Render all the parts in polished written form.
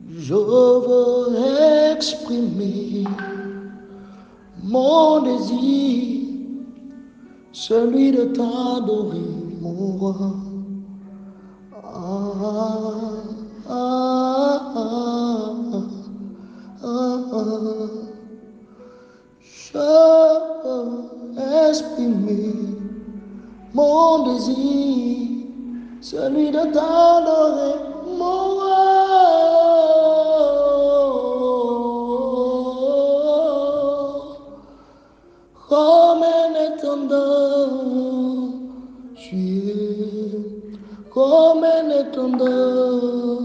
Je veux exprimer mon désir, celui de t'adorer, mon roi. Je veux exprimer mon désir, celui de t'adorer, mon roi. Comme un étendard, tu es. Comme un étendard,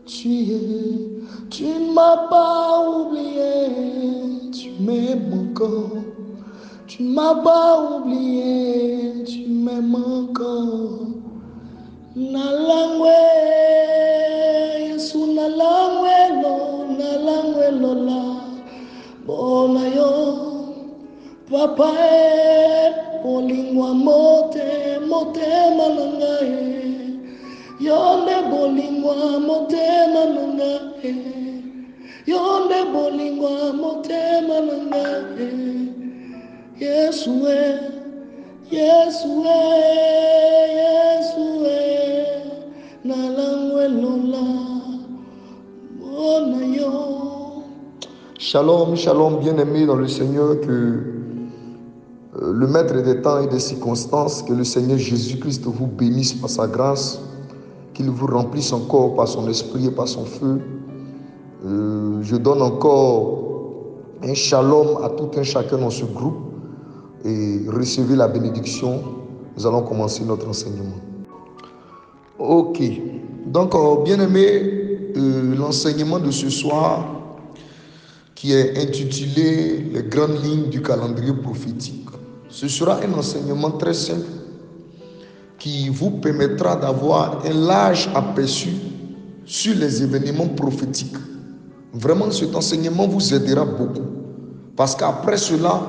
tu es. Tu ne m'as pas oublié, tu m'aimes encore. Tu ne m'as pas oublié, tu m'aimes encore. Nalangwe, Yesu nalangwe lola, bona yo. Papa bolingwa motema nangae, yonde bolingwa motema nangae, yonde bolingwa motema nangae. Yesue, Yesue, Yesue, nalangwe lola, bona yo. Shalom, shalom, bien-aimés dans le Seigneur, que le maître des temps et des circonstances, que le Seigneur Jésus-Christ vous bénisse par sa grâce, qu'il vous remplisse encore par son esprit et par son feu. Je donne encore un shalom à tout un chacun dans ce groupe et recevez la bénédiction. Nous allons commencer notre enseignement. Ok, donc bien-aimés, l'enseignement de ce soir qui est intitulé « Les grandes lignes du calendrier prophétique ». Ce sera un enseignement très simple qui vous permettra d'avoir un large aperçu sur les événements prophétiques. Vraiment, cet enseignement vous aidera beaucoup parce qu'après cela,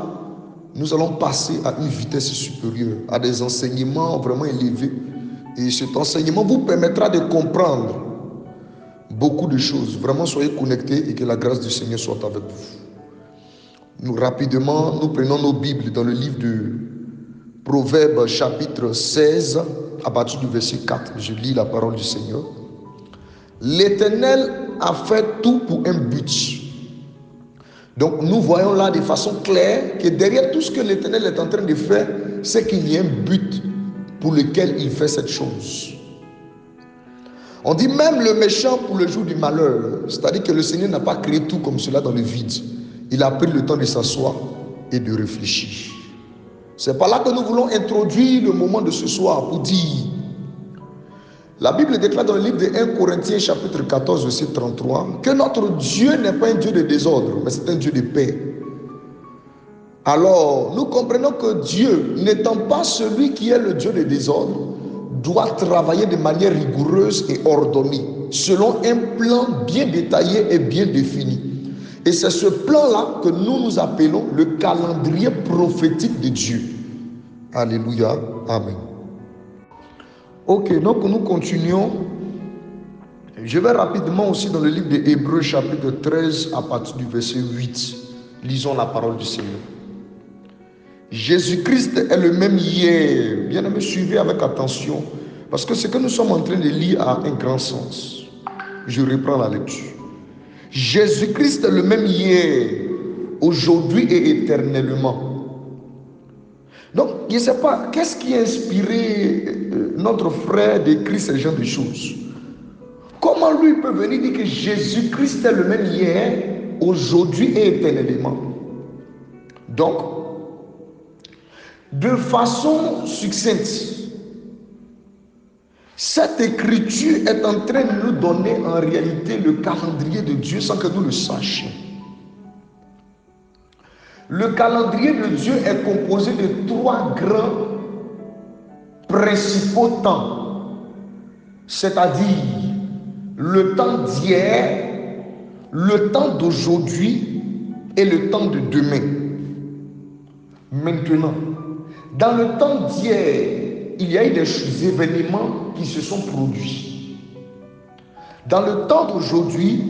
nous allons passer à une vitesse supérieure, à des enseignements vraiment élevés. Et cet enseignement vous permettra de comprendre beaucoup de choses. Vraiment, soyez connectés et que la grâce du Seigneur soit avec vous. Nous prenons nos Bibles dans le livre de Proverbes chapitre 16 à partir du verset 4. Je lis la parole du Seigneur. L'Éternel a fait tout pour un but. Donc nous voyons là de façon claire que derrière tout ce que l'Éternel est en train de faire, c'est qu'il y a un but pour lequel il fait cette chose. On dit même le méchant pour le jour du malheur, c'est-à-dire que le Seigneur n'a pas créé tout comme cela dans le vide. Il a pris le temps de s'asseoir et de réfléchir. C'est par là que nous voulons introduire le moment de ce soir pour dire, la Bible déclare dans le livre de 1 Corinthiens chapitre 14 verset 33 que notre Dieu n'est pas un Dieu de désordre, mais c'est un Dieu de paix. Alors nous comprenons que Dieu, n'étant pas celui qui est le Dieu de désordre, doit travailler de manière rigoureuse et ordonnée, selon un plan bien détaillé et bien défini. Et c'est ce plan-là que nous appelons le calendrier prophétique de Dieu. Alléluia. Amen. Ok, donc nous continuons. Je vais rapidement aussi dans le livre de Hébreux chapitre 13 à partir du verset 8. Lisons la parole du Seigneur. Jésus-Christ est le même hier. Bien aimé, suivez avec attention, parce que ce que nous sommes en train de lire a un grand sens. Je reprends la lecture. Jésus-Christ est le même hier, aujourd'hui et éternellement. Donc, je ne sais pas, qu'est-ce qui a inspiré notre frère d'écrire ce genre de choses? Comment lui peut venir dire que Jésus-Christ est le même hier, aujourd'hui et éternellement? Donc, de façon succincte, cette écriture est en train de nous donner en réalité le calendrier de Dieu sans que nous le sachions. Le calendrier de Dieu est composé de trois grands principaux temps, c'est-à-dire le temps d'hier, le temps d'aujourd'hui et le temps de demain. Maintenant, dans le temps d'hier, il y a eu des événements qui se sont produits. Dans le temps d'aujourd'hui,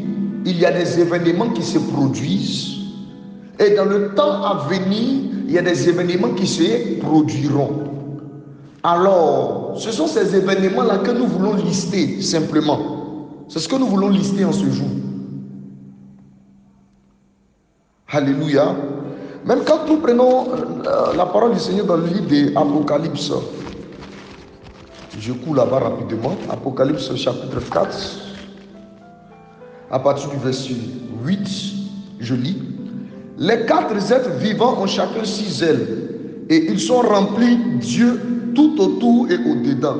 il y a des événements qui se produisent. Et dans le temps à venir, il y a des événements qui se produiront. Alors, ce sont ces événements-là que nous voulons lister simplement. C'est ce que nous voulons lister en ce jour. Alléluia. Même quand nous prenons la parole du Seigneur dans le livre de Apocalypse, je cours là-bas rapidement. Apocalypse chapitre 4, à partir du verset 8, je lis. Les 4 êtres vivants ont chacun 6 ailes, et ils sont remplis Dieu tout autour et au-dedans.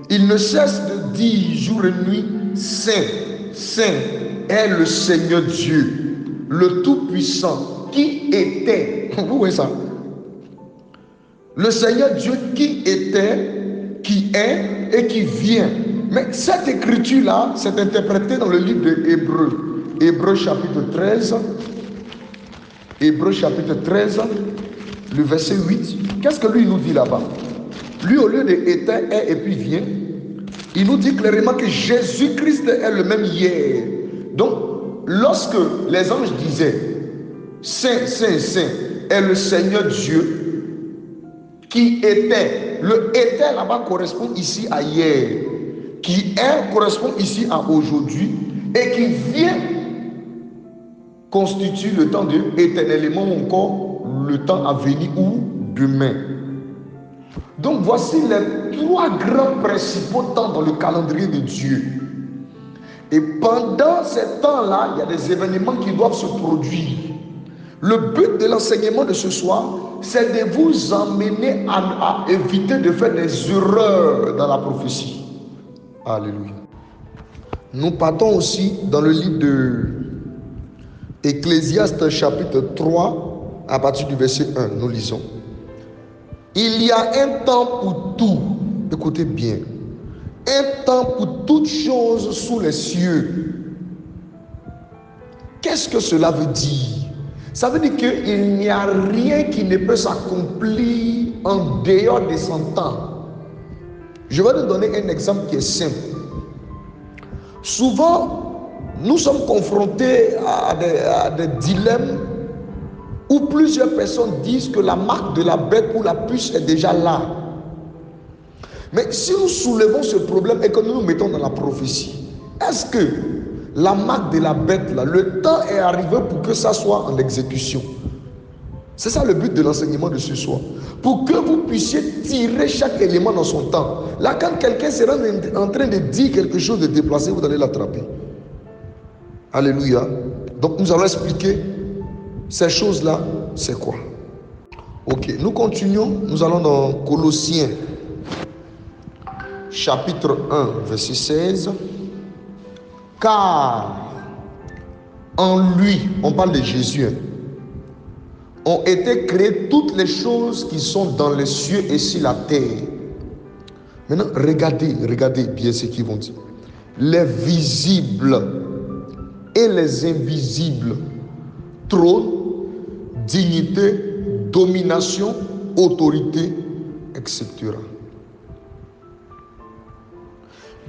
Ils ne cessent de dire jour et nuit, Saint, Saint est le Seigneur Dieu, le Tout-Puissant, qui était, vous voyez ça, le Seigneur Dieu qui était, qui est et qui vient. Mais cette écriture-là, c'est interprété dans le livre de Hébreux. Hébreux chapitre 13. Hébreux chapitre 13, le verset 8. Qu'est-ce que lui nous dit là-bas? Lui, au lieu de était, est et puis vient, il nous dit clairement que Jésus-Christ est le même hier. Donc, lorsque les anges disaient Saint, Saint, Saint est le Seigneur Dieu qui était, le était là-bas correspond ici à hier, qui est correspond ici à aujourd'hui, et qui vient constitue le temps de éternellement encore le temps à venir ou demain. Donc voici les 3 grands principaux temps dans le calendrier de Dieu. Et pendant ces temps-là, il y a des événements qui doivent se produire. Le but de l'enseignement de ce soir, c'est de vous emmener à éviter de faire des erreurs dans la prophétie. Alléluia. Nous partons aussi dans le livre de Ecclésiaste chapitre 3, à partir du verset 1, nous lisons. Il y a un temps pour tout, écoutez bien, un temps pour toutes choses sous les cieux. Qu'est-ce que cela veut dire? Ça veut dire qu'il n'y a rien qui ne peut s'accomplir en dehors de son temps. Je vais te donner un exemple qui est simple. Souvent, nous sommes confrontés à des dilemmes où plusieurs personnes disent que la marque de la bête ou la puce est déjà là. Mais si nous soulevons ce problème et que nous nous mettons dans la prophétie, est-ce que la marque de la bête, là, le temps est arrivé pour que ça soit en exécution? C'est ça le but de l'enseignement de ce soir. Pour que vous puissiez tirer chaque élément dans son temps. Là, quand quelqu'un sera en train de dire quelque chose de déplacé, vous allez l'attraper. Alléluia. Donc nous allons expliquer ces choses-là, c'est quoi? Ok, nous continuons. Nous allons dans Colossiens chapitre 1, verset 16. Car en lui, on parle de Jésus, ont été créées toutes les choses qui sont dans les cieux et sur la terre. Maintenant, regardez bien ce qu'ils vont dire. Les visibles et les invisibles, trône, dignité, domination, autorité, etc.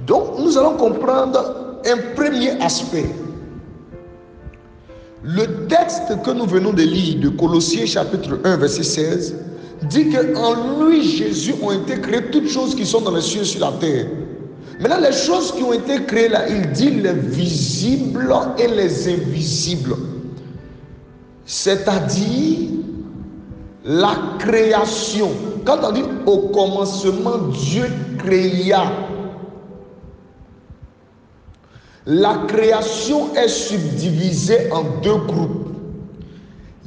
Donc, nous allons comprendre un premier aspect. Le texte que nous venons de lire de Colossiens chapitre 1 verset 16 dit qu'en lui Jésus ont été créées toutes choses qui sont dans les cieux et sur la terre. Maintenant les choses qui ont été créées là, il dit les visibles et les invisibles. C'est-à-dire la création. Quand on dit au commencement Dieu créa, la création est subdivisée en 2 groupes.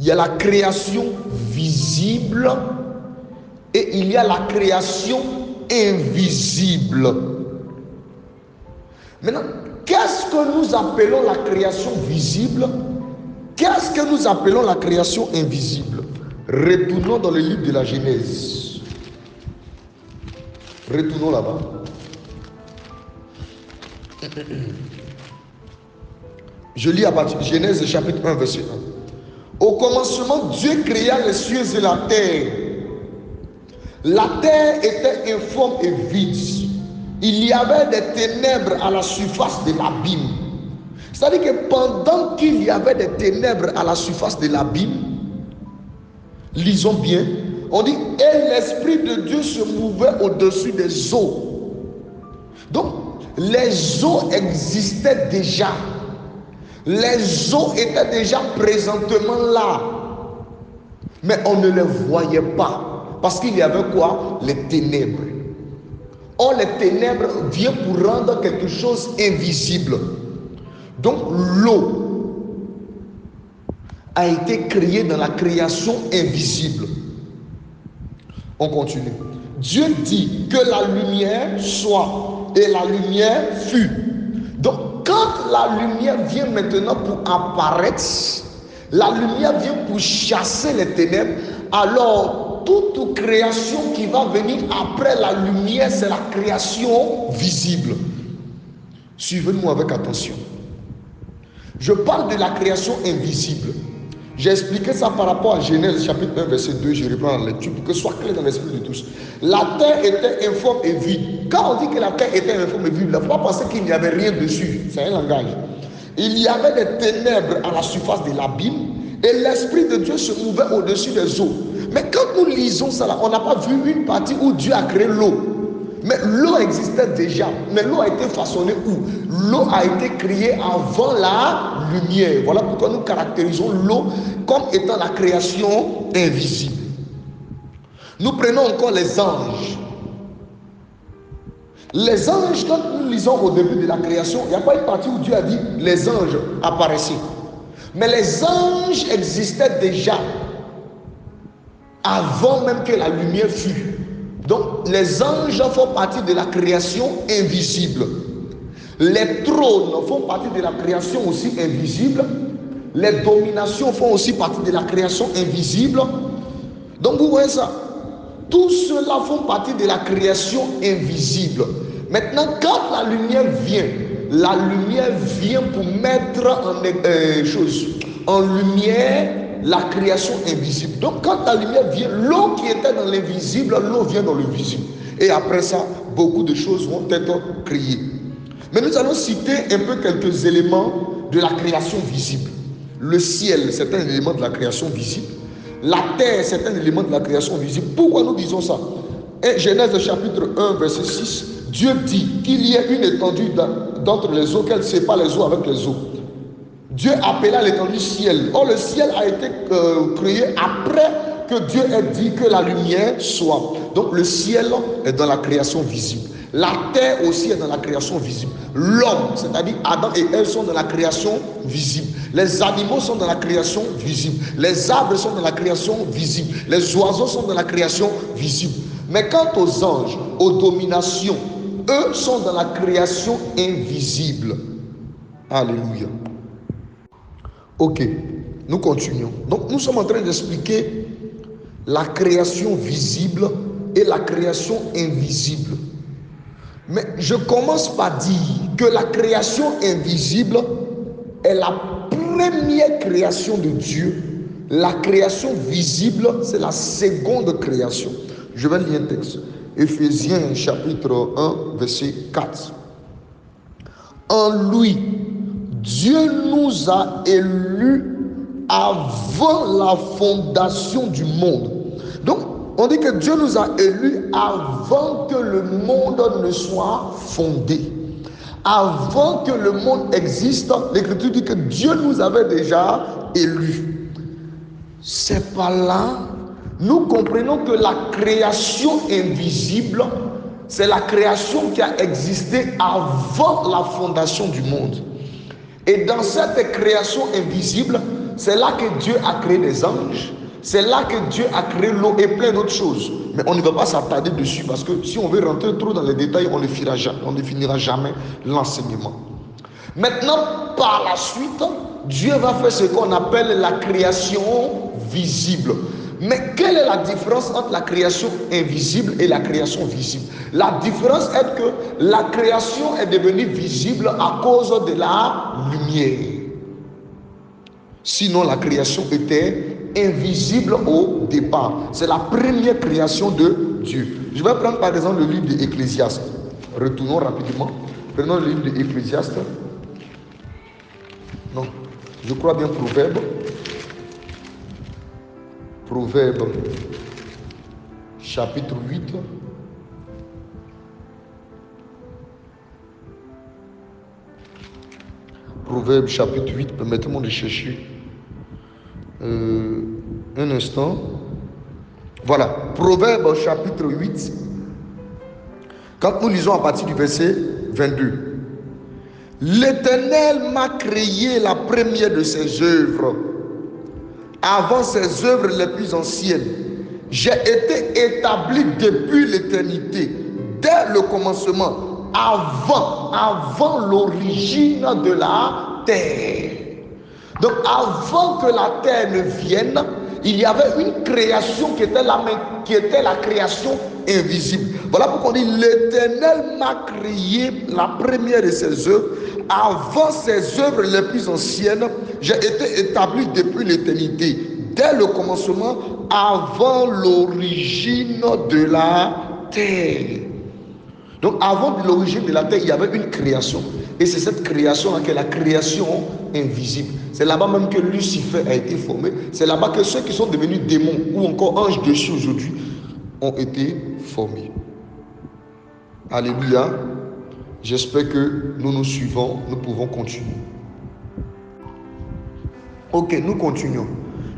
Il y a la création visible et il y a la création invisible. Maintenant, qu'est-ce que nous appelons la création visible? Qu'est-ce que nous appelons la création invisible? Retournons dans le livre de la Genèse. Retournons là-bas. Je lis à partir de Genèse chapitre 1 verset 1. Au commencement, Dieu créa les cieux et la terre. La terre était informe et vide. il y avait des ténèbres à la surface de l'abîme. C'est-à-dire que pendant qu'il y avait des ténèbres à la surface de l'abîme, lisons bien, on dit, et l'Esprit de Dieu se mouvait au-dessus des eaux. Donc, les eaux existaient déjà. Les eaux étaient déjà présentement là. Mais on ne les voyait pas. Parce qu'il y avait quoi? Les ténèbres. Or, les ténèbres viennent pour rendre quelque chose invisible. Donc, l'eau a été créée dans la création invisible. On continue. Dieu dit que la lumière soit, et la lumière fut. Donc, quand la lumière vient maintenant pour apparaître, la lumière vient pour chasser les ténèbres, alors toute création qui va venir après la lumière, c'est la création visible. Suivez-nous avec attention. Je parle de la création invisible. J'ai expliqué ça par rapport à Genèse chapitre 1 verset 2. Je reprends la lecture pour que ce soit clair dans l'esprit de tous. La terre était informe et vide. Quand on dit que la terre était informe et vide, il ne faut pas penser qu'il n'y avait rien dessus. C'est un langage. Il y avait des ténèbres à la surface de l'abîme et l'Esprit de Dieu se mouvait au-dessus des eaux. Mais quand nous lisons ça là, on n'a pas vu une partie où Dieu a créé l'eau. Mais l'eau existait déjà. Mais l'eau a été façonnée où? L'eau a été créée avant la lumière. Voilà pourquoi nous caractérisons l'eau comme étant la création invisible. Nous prenons encore les anges. Les anges, quand nous lisons au début de la création, il n'y a pas une partie où Dieu a dit les anges apparaissaient. Mais les anges existaient déjà avant même que la lumière fût. Donc, les anges font partie de la création invisible. Les trônes font partie de la création aussi invisible. Les dominations font aussi partie de la création invisible. Donc, vous voyez ça. Tout cela font partie de la création invisible. Maintenant, quand la lumière vient pour mettre en lumière la création invisible. Donc quand la lumière vient, l'eau qui était dans l'invisible, l'eau vient dans le visible. Et après ça, beaucoup de choses vont être créées. Mais nous allons citer un peu quelques éléments de la création visible. Le ciel, c'est un élément de la création visible. La terre, c'est un élément de la création visible. Pourquoi nous disons ça? Et Genèse chapitre 1, verset 6, Dieu dit qu'il y ait une étendue d'entre les eaux, qu'elle sépare les eaux avec les eaux. Dieu appela l'étendue ciel. Or, le ciel a été créé après que Dieu ait dit que la lumière soit. Donc, le ciel est dans la création visible. La terre aussi est dans la création visible. L'homme, c'est-à-dire Adam et Ève, sont dans la création visible. Les animaux sont dans la création visible. Les arbres sont dans la création visible. Les oiseaux sont dans la création visible. Mais quant aux anges, aux dominations, eux sont dans la création invisible. Alléluia. Ok, nous continuons. Donc nous sommes en train d'expliquer la création visible et la création invisible. Mais je commence par dire que la création invisible est la première création de Dieu. La création visible, c'est la seconde création. Je vais lire un texte. Éphésiens chapitre 1, verset 4. En lui, Dieu nous a élus avant la fondation du monde. Donc, on dit que Dieu nous a élus avant que le monde ne soit fondé. Avant que le monde existe, l'Écriture dit que Dieu nous avait déjà élus. C'est par là, nous comprenons que la création invisible, c'est la création qui a existé avant la fondation du monde. Et dans cette création invisible, c'est là que Dieu a créé les anges, c'est là que Dieu a créé l'eau et plein d'autres choses. Mais on ne va pas s'attarder dessus parce que si on veut rentrer trop dans les détails, on ne finira jamais l'enseignement. Maintenant, par la suite, Dieu va faire ce qu'on appelle la création visible. Mais quelle est la différence entre la création invisible et la création visible? La différence est que la création est devenue visible à cause de la lumière. Sinon, la création était invisible au départ. C'est la première création de Dieu. Je vais prendre par exemple le livre de Ecclésiaste. Retournons rapidement. Prenons le livre de Ecclésiaste. Non, je crois bien Proverbe. Proverbe, chapitre 8. Proverbe, chapitre 8. Permettez-moi de chercher un instant. Voilà, Proverbe, chapitre 8. Quand nous lisons à partir du verset 22. L'Éternel m'a créé la première de ses œuvres, avant ses œuvres les plus anciennes. J'ai été établi depuis l'éternité, dès le commencement, avant l'origine de la terre. Donc avant que la terre ne vienne, il y avait une création qui était la création invisible. Voilà pourquoi on dit l'Éternel m'a créé la première de ses œuvres, avant ses œuvres les plus anciennes. J'ai été établi depuis l'éternité, dès le commencement, avant l'origine de la terre. Donc avant l'origine de la terre, il y avait une création. Et c'est cette création-là qui est la création invisible. C'est là-bas même que Lucifer a été formé. C'est là-bas que ceux qui sont devenus démons ou encore anges déchus aujourd'hui ont été formés. Alléluia. J'espère que nous nous suivons. Nous pouvons continuer. Ok, nous continuons.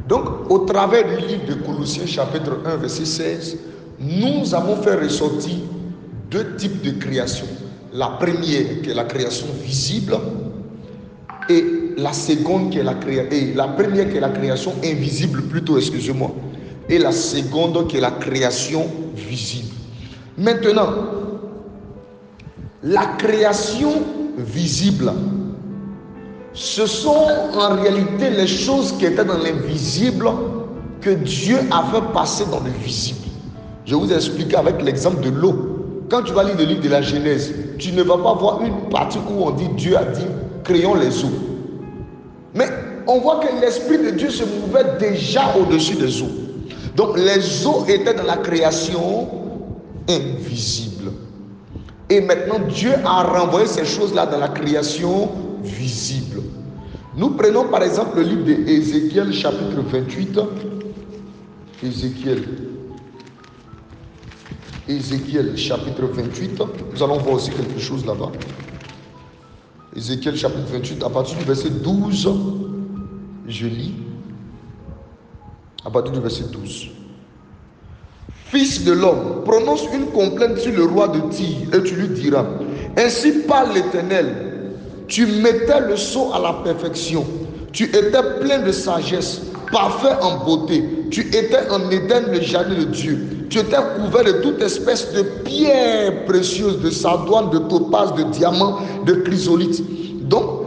Donc, au travers du livre de Colossiens, chapitre 1, verset 16, nous avons fait ressortir deux types de création. La première qui est la création visible et la seconde qui est la première qui est la création invisible plutôt, excusez-moi, et la seconde qui est la création visible. Maintenant, la création visible, ce sont en réalité les choses qui étaient dans l'invisible que Dieu a fait passer dans le visible. Je vous ai expliqué avec l'exemple de l'eau. Quand tu vas lire le livre de la Genèse, tu ne vas pas voir une partie où on dit Dieu a dit créons les eaux. Mais on voit que l'Esprit de Dieu se mouvait déjà au-dessus des eaux. Donc les eaux étaient dans la création invisible. Et maintenant Dieu a renvoyé ces choses-là dans la création visible. Nous prenons par exemple le livre d'Ézéchiel chapitre 28. Ézéchiel chapitre 28, nous allons voir aussi quelque chose là-bas. Ézéchiel chapitre 28, à partir du verset 12, je lis. À partir du verset 12. Fils de l'homme, prononce une complainte sur le roi de Tyr et tu lui diras: ainsi parle l'Éternel, tu mettais le sceau à la perfection, tu étais plein de sagesse, parfait en beauté, tu étais en Éden, le jardin de Dieu. Tu étais couvert de toute espèce de pierres précieuses, de sardoine, de topaz, de diamants, de chrysolite. Donc,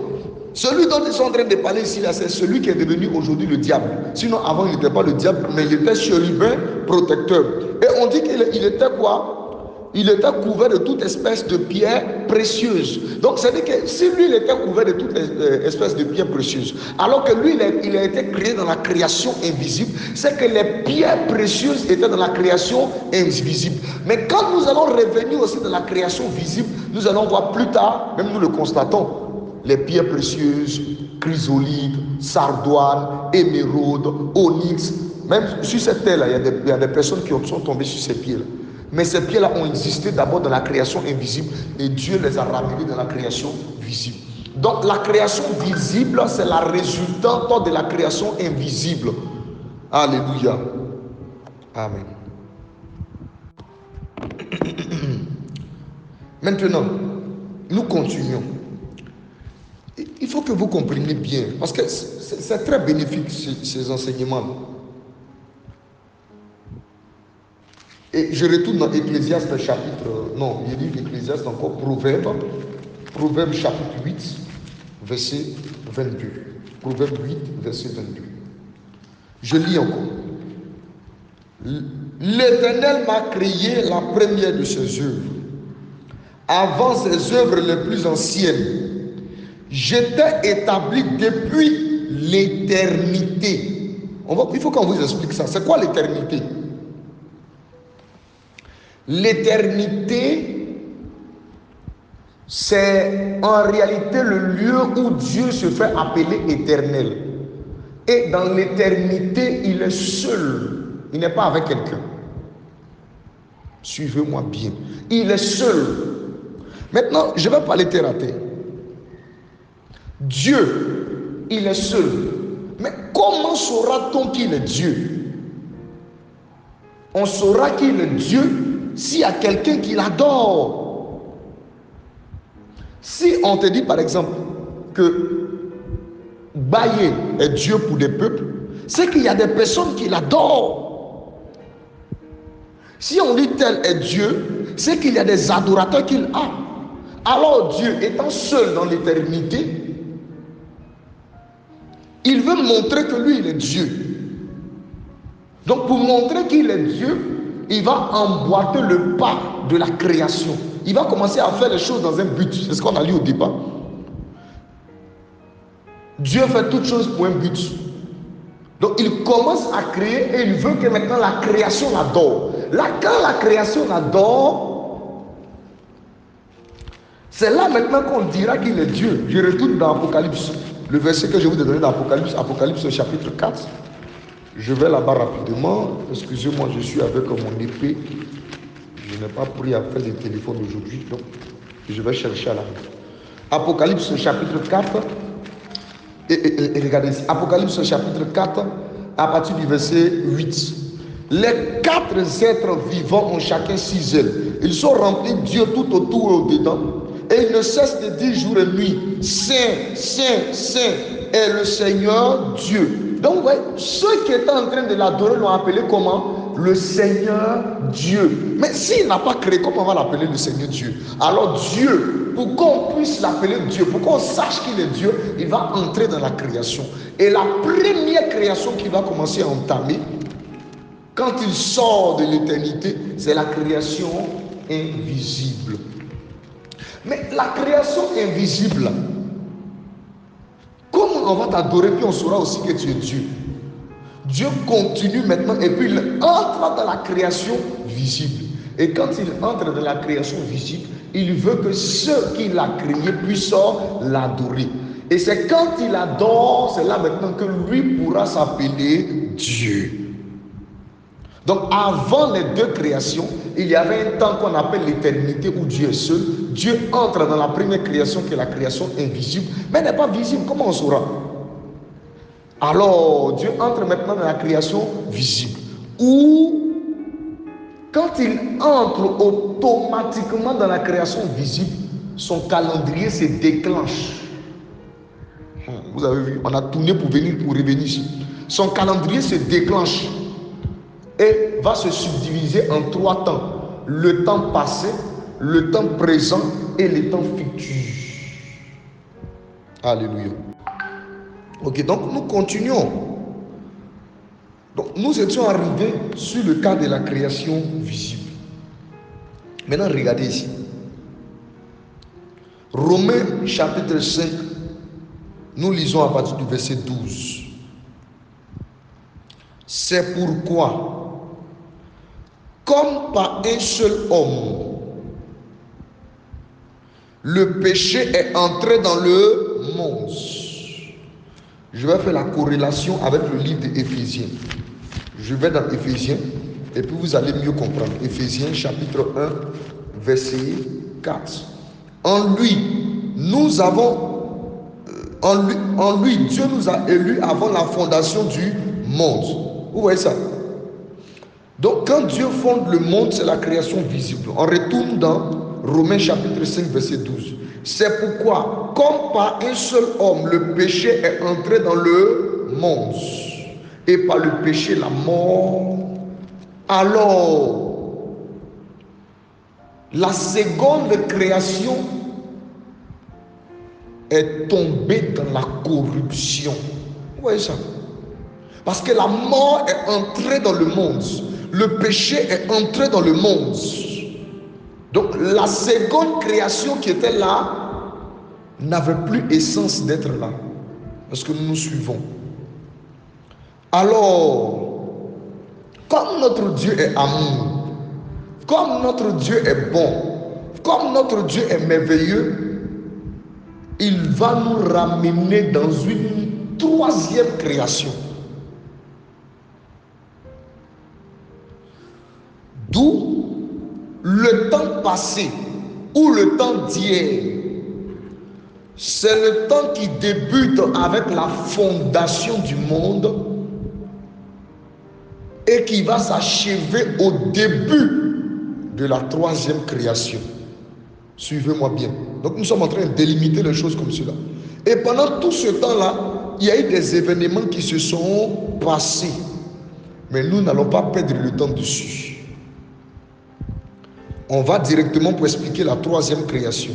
celui dont ils sont en train de parler ici, là, c'est celui qui est devenu aujourd'hui le diable. Sinon, avant, il n'était pas le diable, mais il était chérubin protecteur. Et on dit qu'il était quoi? Il était couvert de toute espèce de pierres précieuses. Donc, c'est-à-dire que si lui, il était couvert de toute espèce de pierres précieuses, alors que lui, il a été créé dans la création invisible, c'est que les pierres précieuses étaient dans la création invisible. Mais quand nous allons revenir aussi dans la création visible, nous allons voir plus tard, même nous le constatons, les pierres précieuses, chrysolite, sardoine, émeraude, onyx. Même sur cette terre-là, il y a des personnes qui sont tombées sur ces pierres-là. Mais ces pierres-là ont existé d'abord dans la création invisible et Dieu les a ramenées dans la création visible. Donc la création visible, c'est la résultante de la création invisible. Alléluia. Amen. Maintenant, nous continuons. Il faut que vous compreniez bien, parce que c'est très bénéfique ces enseignements. Et je retourne dans Ecclésiaste chapitre, non, il dit Ecclésiaste encore, Proverbe chapitre 8, verset 22. Proverbe 8, verset 22. Je lis encore. L'Éternel m'a créé la première de ses œuvres, avant ses œuvres les plus anciennes. J'étais établi depuis l'éternité. Il faut qu'on vous explique ça. C'est quoi l'éternité? L'éternité, c'est en réalité le lieu où Dieu se fait appeler éternel. Et dans l'éternité, il est seul. Il n'est pas avec quelqu'un. Suivez-moi bien. Il est seul. Maintenant, je vais parler terre à terre. Dieu, il est seul. Mais comment saura-t-on qu'il est Dieu? On saura qu'il est Dieu s'il y a quelqu'un qui l'adore. Si on te dit par exemple que Baye est Dieu pour des peuples, c'est qu'il y a des personnes qui l'adorent. Si on dit tel est Dieu, c'est qu'il y a des adorateurs qu'il a. Alors Dieu étant seul dans l'éternité, il veut montrer que lui il est Dieu. Donc pour montrer qu'il est Dieu, il va emboîter le pas de la création. Il va commencer à faire les choses dans un but. C'est ce qu'on a lu au départ. Dieu fait toutes choses pour un but. Donc il commence à créer et il veut que maintenant la création l'adore. Là, quand la création l'adore, c'est là maintenant qu'on dira qu'il est Dieu. Je retourne dans Apocalypse. Le verset que je vous ai donné dans Apocalypse, Apocalypse chapitre 4. Je vais là-bas rapidement. Excusez-moi, je suis avec mon épée. Je n'ai pas pris à faire des téléphones aujourd'hui. Donc, je vais chercher à la Apocalypse chapitre 4. Et regardez ici, Apocalypse chapitre 4, à partir du verset 8. Les 4 êtres vivants ont chacun 6 ailes. Ils sont remplis de Dieu tout autour et au-dedans. Et ils ne cessent de dire jour et nuit, Saint, Saint, Saint est le Seigneur Dieu. Donc, ouais, ceux qui étaient en train de l'adorer l'ont appelé comment? Le Seigneur Dieu. Mais s'il n'a pas créé, comment on va l'appeler le Seigneur Dieu? Alors Dieu, pour qu'on puisse l'appeler Dieu, pour qu'on sache qu'il est Dieu, il va entrer dans la création. Et la première création qu'il va commencer à entamer, quand il sort de l'éternité, c'est la création invisible. Mais la création invisible, comment on va t'adorer, puis on saura aussi que tu es Dieu? Dieu continue maintenant et puis il entre dans la création visible. Et quand il entre dans la création visible, il veut que ceux qui l'ont créé puissent l'adorer. Et c'est quand il adore, c'est là maintenant que lui pourra s'appeler Dieu. Donc avant les deux créations, il y avait un temps qu'on appelle l'éternité où Dieu est seul. Dieu entre dans la première création qui est la création invisible, mais n'est pas visible. Comment on saura? Alors Dieu entre maintenant dans la création visible, où quand il entre automatiquement dans la création visible, son calendrier se déclenche. Vous avez vu, on a tourné pour revenir ici. Son calendrier se déclenche et va se subdiviser en 3 temps. Le temps passé, le temps présent et le temps futur. Alléluia. Ok, donc nous continuons. Donc nous étions arrivés sur le cas de la création visible. Maintenant, regardez ici. Romains chapitre 5, nous lisons à partir du verset 12. C'est pourquoi, comme par un seul homme, le péché est entré dans le monde. Je vais faire la corrélation avec le livre d'Éphésiens. Je vais dans Éphésiens et puis vous allez mieux comprendre. Éphésiens chapitre 1, verset 4. En lui, Dieu nous a élus avant la fondation du monde. Vous voyez ça? Donc quand Dieu fonde le monde, c'est la création visible. On retourne dans Romains chapitre 5, verset 12. C'est pourquoi, comme par un seul homme, le péché est entré dans le monde, et par le péché la mort. Alors, la seconde création est tombée dans la corruption. Vous voyez ça? Parce que la mort est entrée dans le monde. Le péché est entré dans le monde. Donc la seconde création qui était là n'avait plus essence d'être là. Parce que nous nous suivons. Alors, comme notre Dieu est amour, comme notre Dieu est bon, comme notre Dieu est merveilleux, il va nous ramener dans une troisième création. D'où le temps passé ou le temps d'hier, c'est le temps qui débute avec la fondation du monde et qui va s'achever au début de la troisième création. Suivez-moi bien. Donc nous sommes en train de délimiter les choses comme cela. Et pendant tout ce temps-là, il y a eu des événements qui se sont passés. Mais nous n'allons pas perdre le temps dessus. On va directement pour expliquer la troisième création.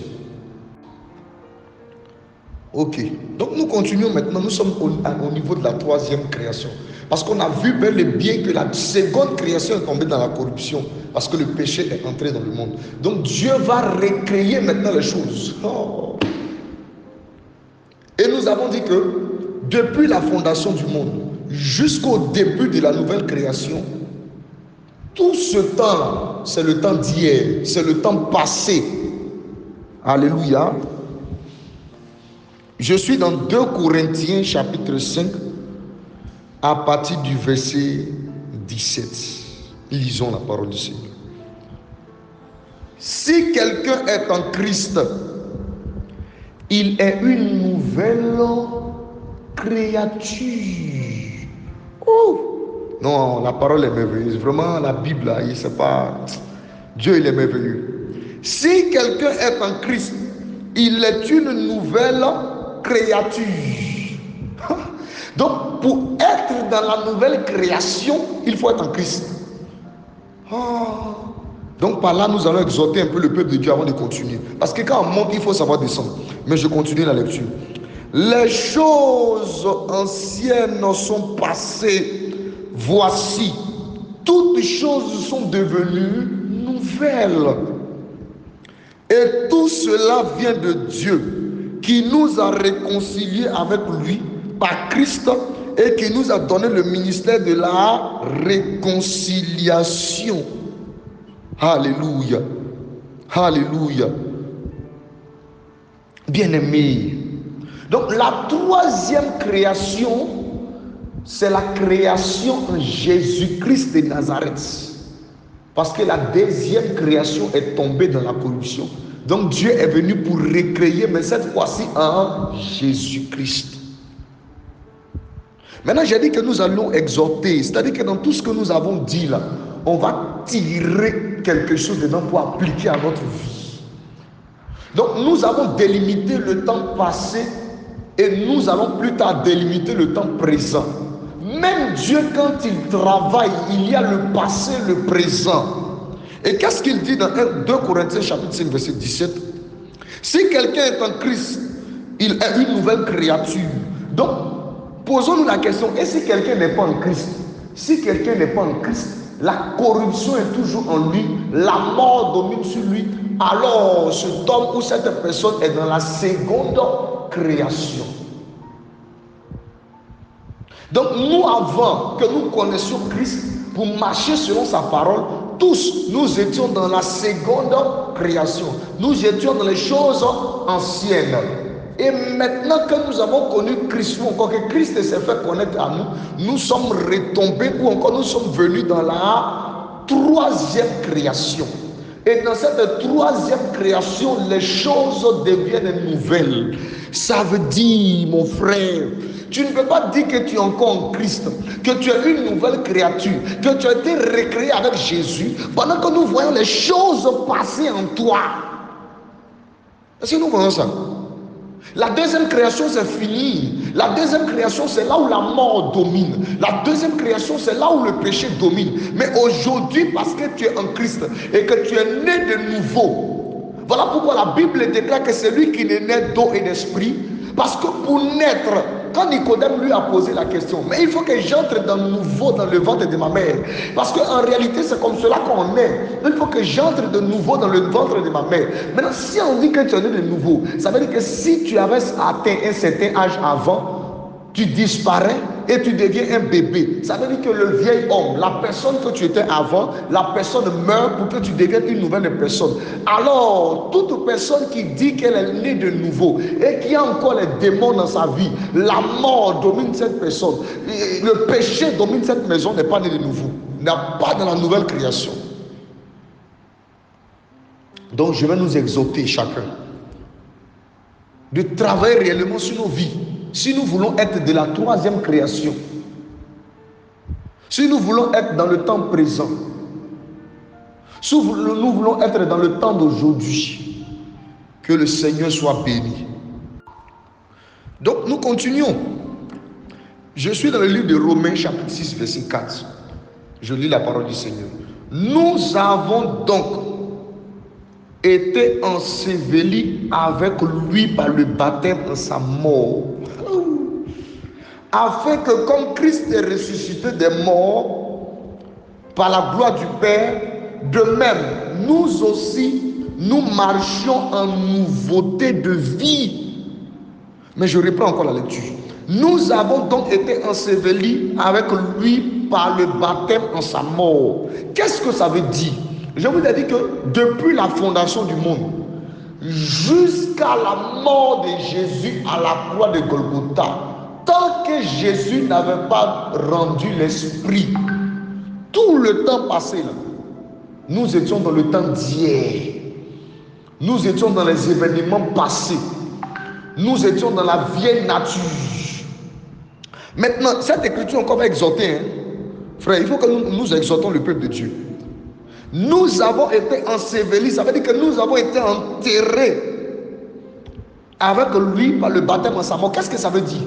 Ok. Donc nous continuons maintenant. Nous sommes au niveau de la troisième création. Parce qu'on a vu bel et bien que la seconde création est tombée dans la corruption. Parce que le péché est entré dans le monde. Donc Dieu va recréer maintenant les choses. Oh. Et nous avons dit que depuis la fondation du monde jusqu'au début de la nouvelle création, tout ce temps-là, c'est le temps d'hier, c'est le temps passé. Alléluia. Je suis dans 2 Corinthiens chapitre 5 à partir du verset 17. Lisons la parole du Seigneur. Si quelqu'un est en Christ, il est une nouvelle créature. Oh! Non, la parole est merveilleuse. Vraiment, la Bible, là, il sait pas. Dieu, il est merveilleux. Si quelqu'un est en Christ, il est une nouvelle créature. Donc, pour être dans la nouvelle création, il faut être en Christ. Donc, par là, nous allons exhorter un peu le peuple de Dieu avant de continuer. Parce que quand on monte, il faut savoir descendre. Mais je continue la lecture. Les choses anciennes sont passées. Voici, toutes choses sont devenues nouvelles. Et tout cela vient de Dieu, qui nous a réconciliés avec lui par Christ et qui nous a donné le ministère de la réconciliation. Alléluia. Alléluia. Bien-aimés. Donc la troisième création, c'est la création en Jésus-Christ de Nazareth. Parce que la deuxième création est tombée dans la corruption. Donc Dieu est venu pour recréer, mais cette fois-ci en Jésus-Christ. Maintenant, j'ai dit que nous allons exhorter. C'est-à-dire que dans tout ce que nous avons dit là, on va tirer quelque chose dedans pour appliquer à notre vie. Donc nous avons délimité le temps passé et nous allons plus tard délimiter le temps présent. Même Dieu, quand il travaille, il y a le passé, le présent. Et qu'est-ce qu'il dit dans 2 Corinthiens chapitre 5 verset 17? Si quelqu'un est en Christ, il est une nouvelle créature. Donc, posons-nous la question, et si quelqu'un n'est pas en Christ? Si quelqu'un n'est pas en Christ, la corruption est toujours en lui, la mort domine sur lui, alors cet homme ou cette personne est dans la seconde création. Donc nous, avant que nous connaissions Christ, pour marcher selon sa parole, tous nous étions dans la seconde création. Nous étions dans les choses anciennes. Et maintenant que nous avons connu Christ, ou encore que Christ s'est fait connaître à nous, nous sommes retombés, ou encore nous sommes venus dans la troisième création. Et dans cette troisième création, les choses deviennent nouvelles. Ça veut dire, mon frère, tu ne peux pas dire que tu es encore en Christ, que tu es une nouvelle créature, que tu as été recréé avec Jésus, pendant que nous voyons les choses passer en toi. Est-ce que nous voyons ça? La deuxième création, c'est fini. La deuxième création, c'est là où la mort domine. La deuxième création, c'est là où le péché domine. Mais aujourd'hui, parce que tu es en Christ et que tu es né de nouveau, voilà pourquoi la Bible déclare que c'est lui qui est né d'eau et d'esprit. Parce que pour naître, quand Nicodème lui a posé la question, mais il faut que j'entre de nouveau dans le ventre de ma mère. Parce qu'en réalité, c'est comme cela qu'on est. Il faut que j'entre de nouveau dans le ventre de ma mère. Maintenant, si on dit que tu es né de nouveau, ça veut dire que si tu avais atteint un certain âge avant, tu disparais et tu deviens un bébé. Ça veut dire que le vieil homme, la personne que tu étais avant, la personne meurt pour que tu deviennes une nouvelle personne. Alors, toute personne qui dit qu'elle est née de nouveau et qui a encore les démons dans sa vie, la mort domine cette personne, le péché domine cette maison, n'est pas né de nouveau, n'est pas dans la nouvelle création. Donc, je vais nous exhorter chacun de travailler réellement sur nos vies. Si nous voulons être de la troisième création, si nous voulons être dans le temps présent, si nous voulons être dans le temps d'aujourd'hui, que le Seigneur soit béni. Donc nous continuons. Je suis dans le livre de Romains chapitre 6 verset 4. Je lis la parole du Seigneur. Nous avons donc été ensevelis avec lui par le baptême en sa mort, afin que comme Christ est ressuscité des morts par la gloire du Père, de même nous aussi nous marchions en nouveauté de vie. Mais je reprends encore la lecture. Nous avons donc été ensevelis avec lui par le baptême en sa mort. Qu'est-ce que ça veut dire? Je vous ai dit que depuis la fondation du monde jusqu'à la mort de Jésus à la croix de Golgotha, tant que Jésus n'avait pas rendu l'esprit, tout le temps passé là, nous étions dans le temps d'hier, nous étions dans les événements passés, nous étions dans la vieille nature. Maintenant, cette écriture encore va exhorter, frère, il faut que nous exhortons le peuple de Dieu. Nous avons été ensevelis, ça veut dire que nous avons été enterrés avec lui par le baptême en sa mort. Qu'est-ce que ça veut dire?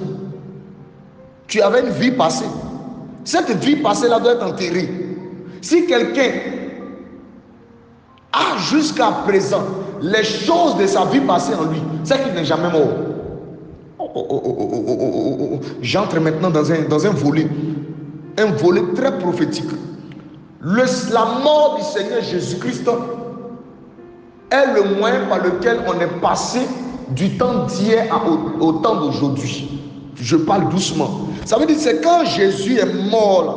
Tu avais une vie passée. Cette vie passée-là doit être enterrée. Si quelqu'un a jusqu'à présent les choses de sa vie passée en lui, c'est qu'il n'est jamais mort. J'entre maintenant dans un volet très prophétique. La mort du Seigneur Jésus-Christ est le moyen par lequel on est passé du temps d'hier au temps d'aujourd'hui. Je parle doucement. Ça veut dire que c'est quand Jésus est mort là,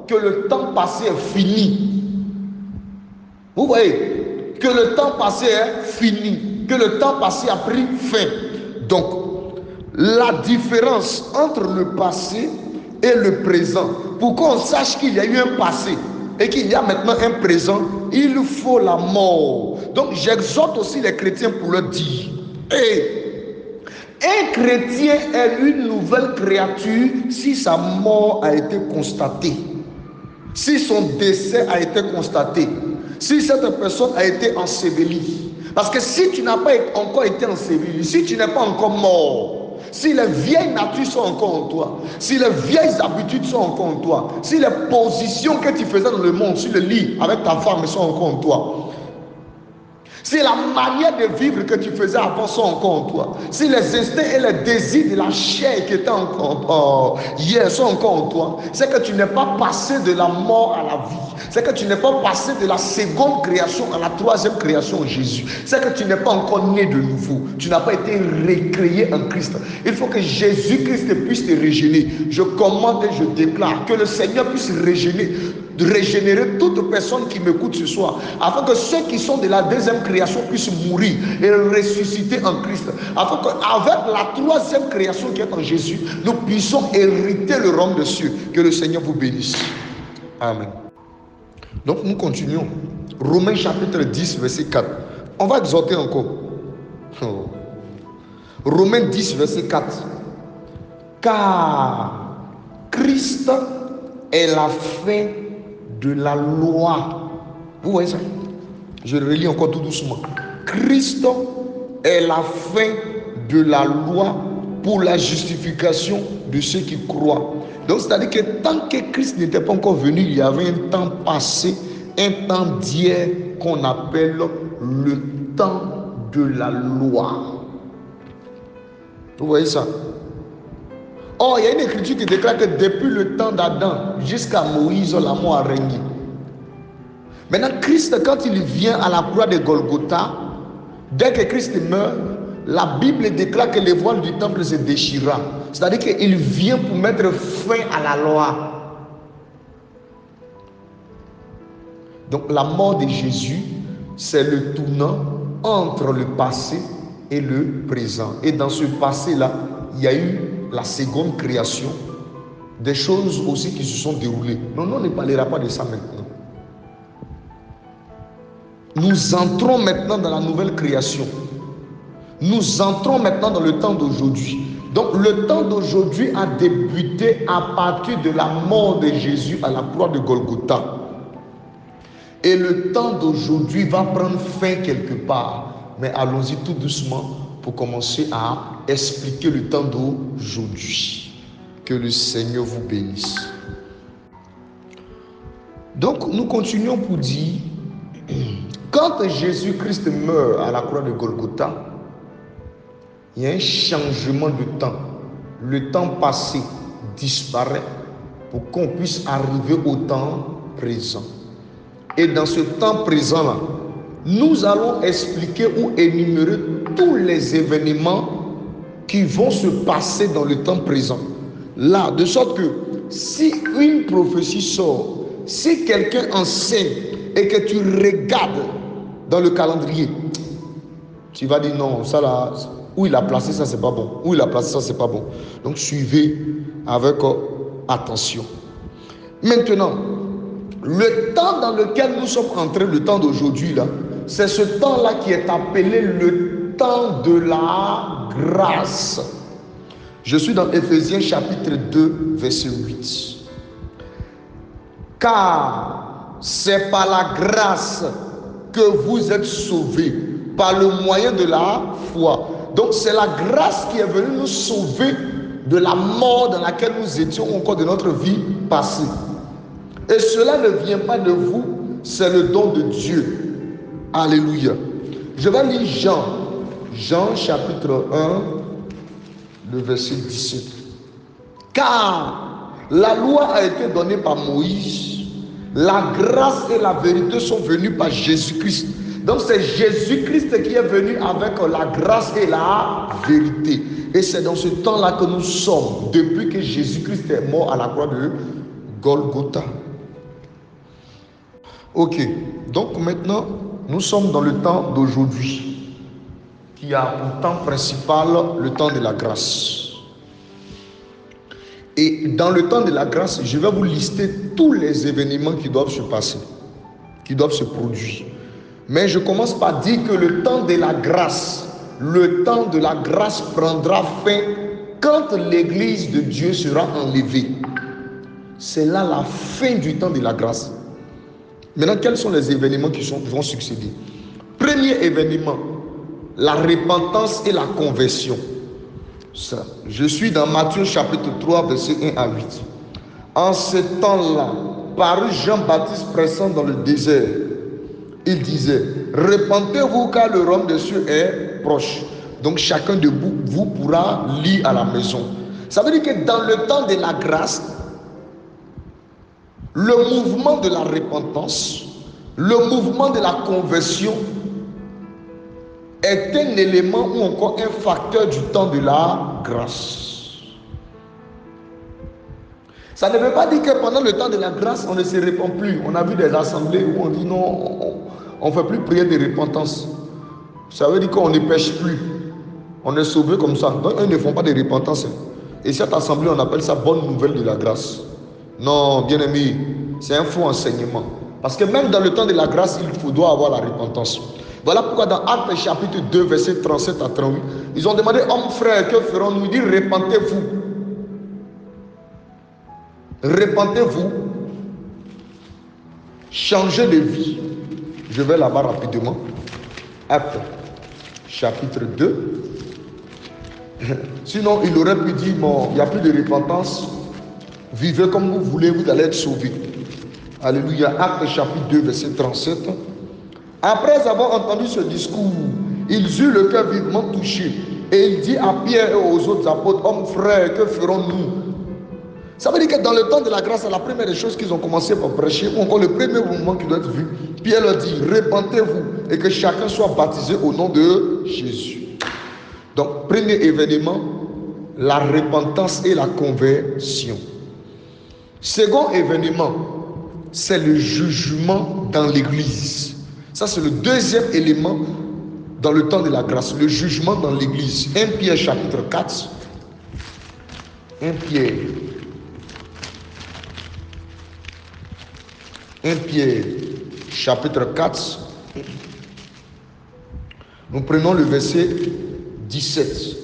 que le temps passé est fini. Vous voyez, que le temps passé est fini, que le temps passé a pris fin. Donc, la différence entre le passé et le présent, pour qu'on sache qu'il y a eu un passé et qu'il y a maintenant un présent, il faut la mort. Donc j'exhorte aussi les chrétiens pour leur dire, un chrétien est une nouvelle créature si sa mort a été constatée, si son décès a été constaté, si cette personne a été ensevelie. Parce que si tu n'as pas encore été enseveli, si tu n'es pas encore mort, si les vieilles natures sont encore en toi, si les vieilles habitudes sont encore en toi, si les positions que tu faisais dans le monde, sur le lit avec ta femme sont encore en toi, si la manière de vivre que tu faisais avant sont encore en toi, si les instincts et les désirs de la chair qui étaient encore hier sont encore en toi, c'est que tu n'es pas passé de la mort à la vie. C'est que tu n'es pas passé de la seconde création à la troisième création en Jésus. C'est que tu n'es pas encore né de nouveau. Tu n'as pas été recréé en Christ. Il faut que Jésus-Christ puisse te régénérer. Je commande et je déclare que le Seigneur puisse régénérer toute personne qui m'écoute ce soir, afin que ceux qui sont de la deuxième création puissent mourir et ressusciter en Christ, afin qu'avec la troisième création qui est en Jésus, nous puissions hériter le royaume des cieux. Que le Seigneur vous bénisse. Amen. Donc nous continuons. Romains chapitre 10 verset 4. On va exhorter encore. Romains 10 verset 4. Car Christ est la fin de la loi. Vous voyez ça? Je le relis encore tout doucement. Christ est la fin de la loi pour la justification de ceux qui croient. Donc c'est-à-dire que tant que Christ n'était pas encore venu, il y avait un temps passé, un temps d'hier qu'on appelle le temps de la loi. Vous voyez ça? Or, il y a une écriture qui déclare que depuis le temps d'Adam jusqu'à Moïse, la mort a régné. Maintenant, Christ, quand il vient à la croix de Golgotha, dès que Christ meurt, la Bible déclare que les voiles du temple se déchira. C'est-à-dire qu'il vient pour mettre fin à la loi. Donc la mort de Jésus, c'est le tournant entre le passé et le présent. Et dans ce passé-là, il y a eu la seconde création, des choses aussi qui se sont déroulées. Non, on ne parlera pas de ça maintenant. Nous entrons maintenant dans la nouvelle création. Nous entrons maintenant dans le temps d'aujourd'hui. Donc le temps d'aujourd'hui a débuté à partir de la mort de Jésus à la croix de Golgotha. Et le temps d'aujourd'hui va prendre fin quelque part. Mais allons-y tout doucement pour commencer à expliquer le temps d'aujourd'hui. Que le Seigneur vous bénisse. Donc nous continuons pour dire, quand Jésus-Christ meurt à la croix de Golgotha, il y a un changement de temps. Le temps passé disparaît pour qu'on puisse arriver au temps présent. Et dans ce temps présent-là, nous allons expliquer ou énumérer tous les événements qui vont se passer dans le temps présent. Là, de sorte que si une prophétie sort, si quelqu'un enseigne et que tu regardes dans le calendrier, tu vas dire non, ça là, où il a placé ça, c'est pas bon. Où il a placé ça, c'est pas bon. Donc suivez avec attention. Maintenant, le temps dans lequel nous sommes entrés, le temps d'aujourd'hui là, c'est ce temps-là qui est appelé le temps de la grâce. Je suis dans Éphésiens chapitre 2, verset 8. Car c'est par la grâce que vous êtes sauvés, par le moyen de la foi. Donc c'est la grâce qui est venue nous sauver de la mort dans laquelle nous étions encore de notre vie passée. Et cela ne vient pas de vous, c'est le don de Dieu. Alléluia. Je vais lire Jean chapitre 1, le verset 17. Car la loi a été donnée par Moïse, la grâce et la vérité sont venues par Jésus-Christ. Donc c'est Jésus-Christ qui est venu avec la grâce et la vérité. Et c'est dans ce temps-là que nous sommes, depuis que Jésus-Christ est mort à la croix de Golgotha. Ok, donc maintenant, nous sommes dans le temps d'aujourd'hui, qui a pour temps principal le temps de la grâce. Et dans le temps de la grâce, je vais vous lister tous les événements qui doivent se passer, qui doivent se produire. Mais je commence par dire que le temps de la grâce prendra fin quand l'église de Dieu sera enlevée. C'est là la fin du temps de la grâce. Maintenant, quels sont les événements qui vont succéder? Premier événement, la repentance et la conversion. Ça, je suis dans Matthieu chapitre 3, verset 1 à 8. En ce temps-là, parut Jean-Baptiste pressant dans le désert. Il disait, repentez-vous car le royaume des cieux est proche. Donc chacun de vous pourra lire à la maison. Ça veut dire que dans le temps de la grâce, le mouvement de la repentance, le mouvement de la conversion est un élément ou encore un facteur du temps de la grâce. Ça ne veut pas dire que pendant le temps de la grâce, on ne se répand plus. On a vu des assemblées où on dit non, on ne fait plus prière de repentance. Ça veut dire qu'on ne pêche plus. On est sauvé comme ça. Donc, eux ne font pas de repentance. Et cette assemblée, on appelle ça bonne nouvelle de la grâce. Non, bien aimé, c'est un faux enseignement. Parce que même dans le temps de la grâce, il doit avoir la repentance. Voilà pourquoi dans Actes chapitre 2, verset 37 à 38, ils ont demandé, hommes frères, que ferons-nous? Il dit, repentez-vous. Repentez-vous. Changez de vie. Je vais là-bas rapidement. Actes chapitre 2. Sinon, il aurait pu dire, bon, il n'y a plus de repentance. Vivez comme vous voulez, vous allez être sauvés. Alléluia. Actes chapitre 2, verset 37. Après avoir entendu ce discours, ils eurent le cœur vivement touché. Et il dit à Pierre et aux autres apôtres, hommes frères, que ferons-nous? Ça veut dire que dans le temps de la grâce, la première des choses qu'ils ont commencé par prêcher, ou encore le premier mouvement qui doit être vu, Pierre leur dit, repentez-vous et que chacun soit baptisé au nom de Jésus. Donc, premier événement, la repentance et la conversion. Second événement, c'est le jugement dans l'église. Ça, c'est le deuxième élément dans le temps de la grâce, le jugement dans l'église. 1 Pierre chapitre 4. 1 Pierre chapitre 4. Nous prenons le verset 17.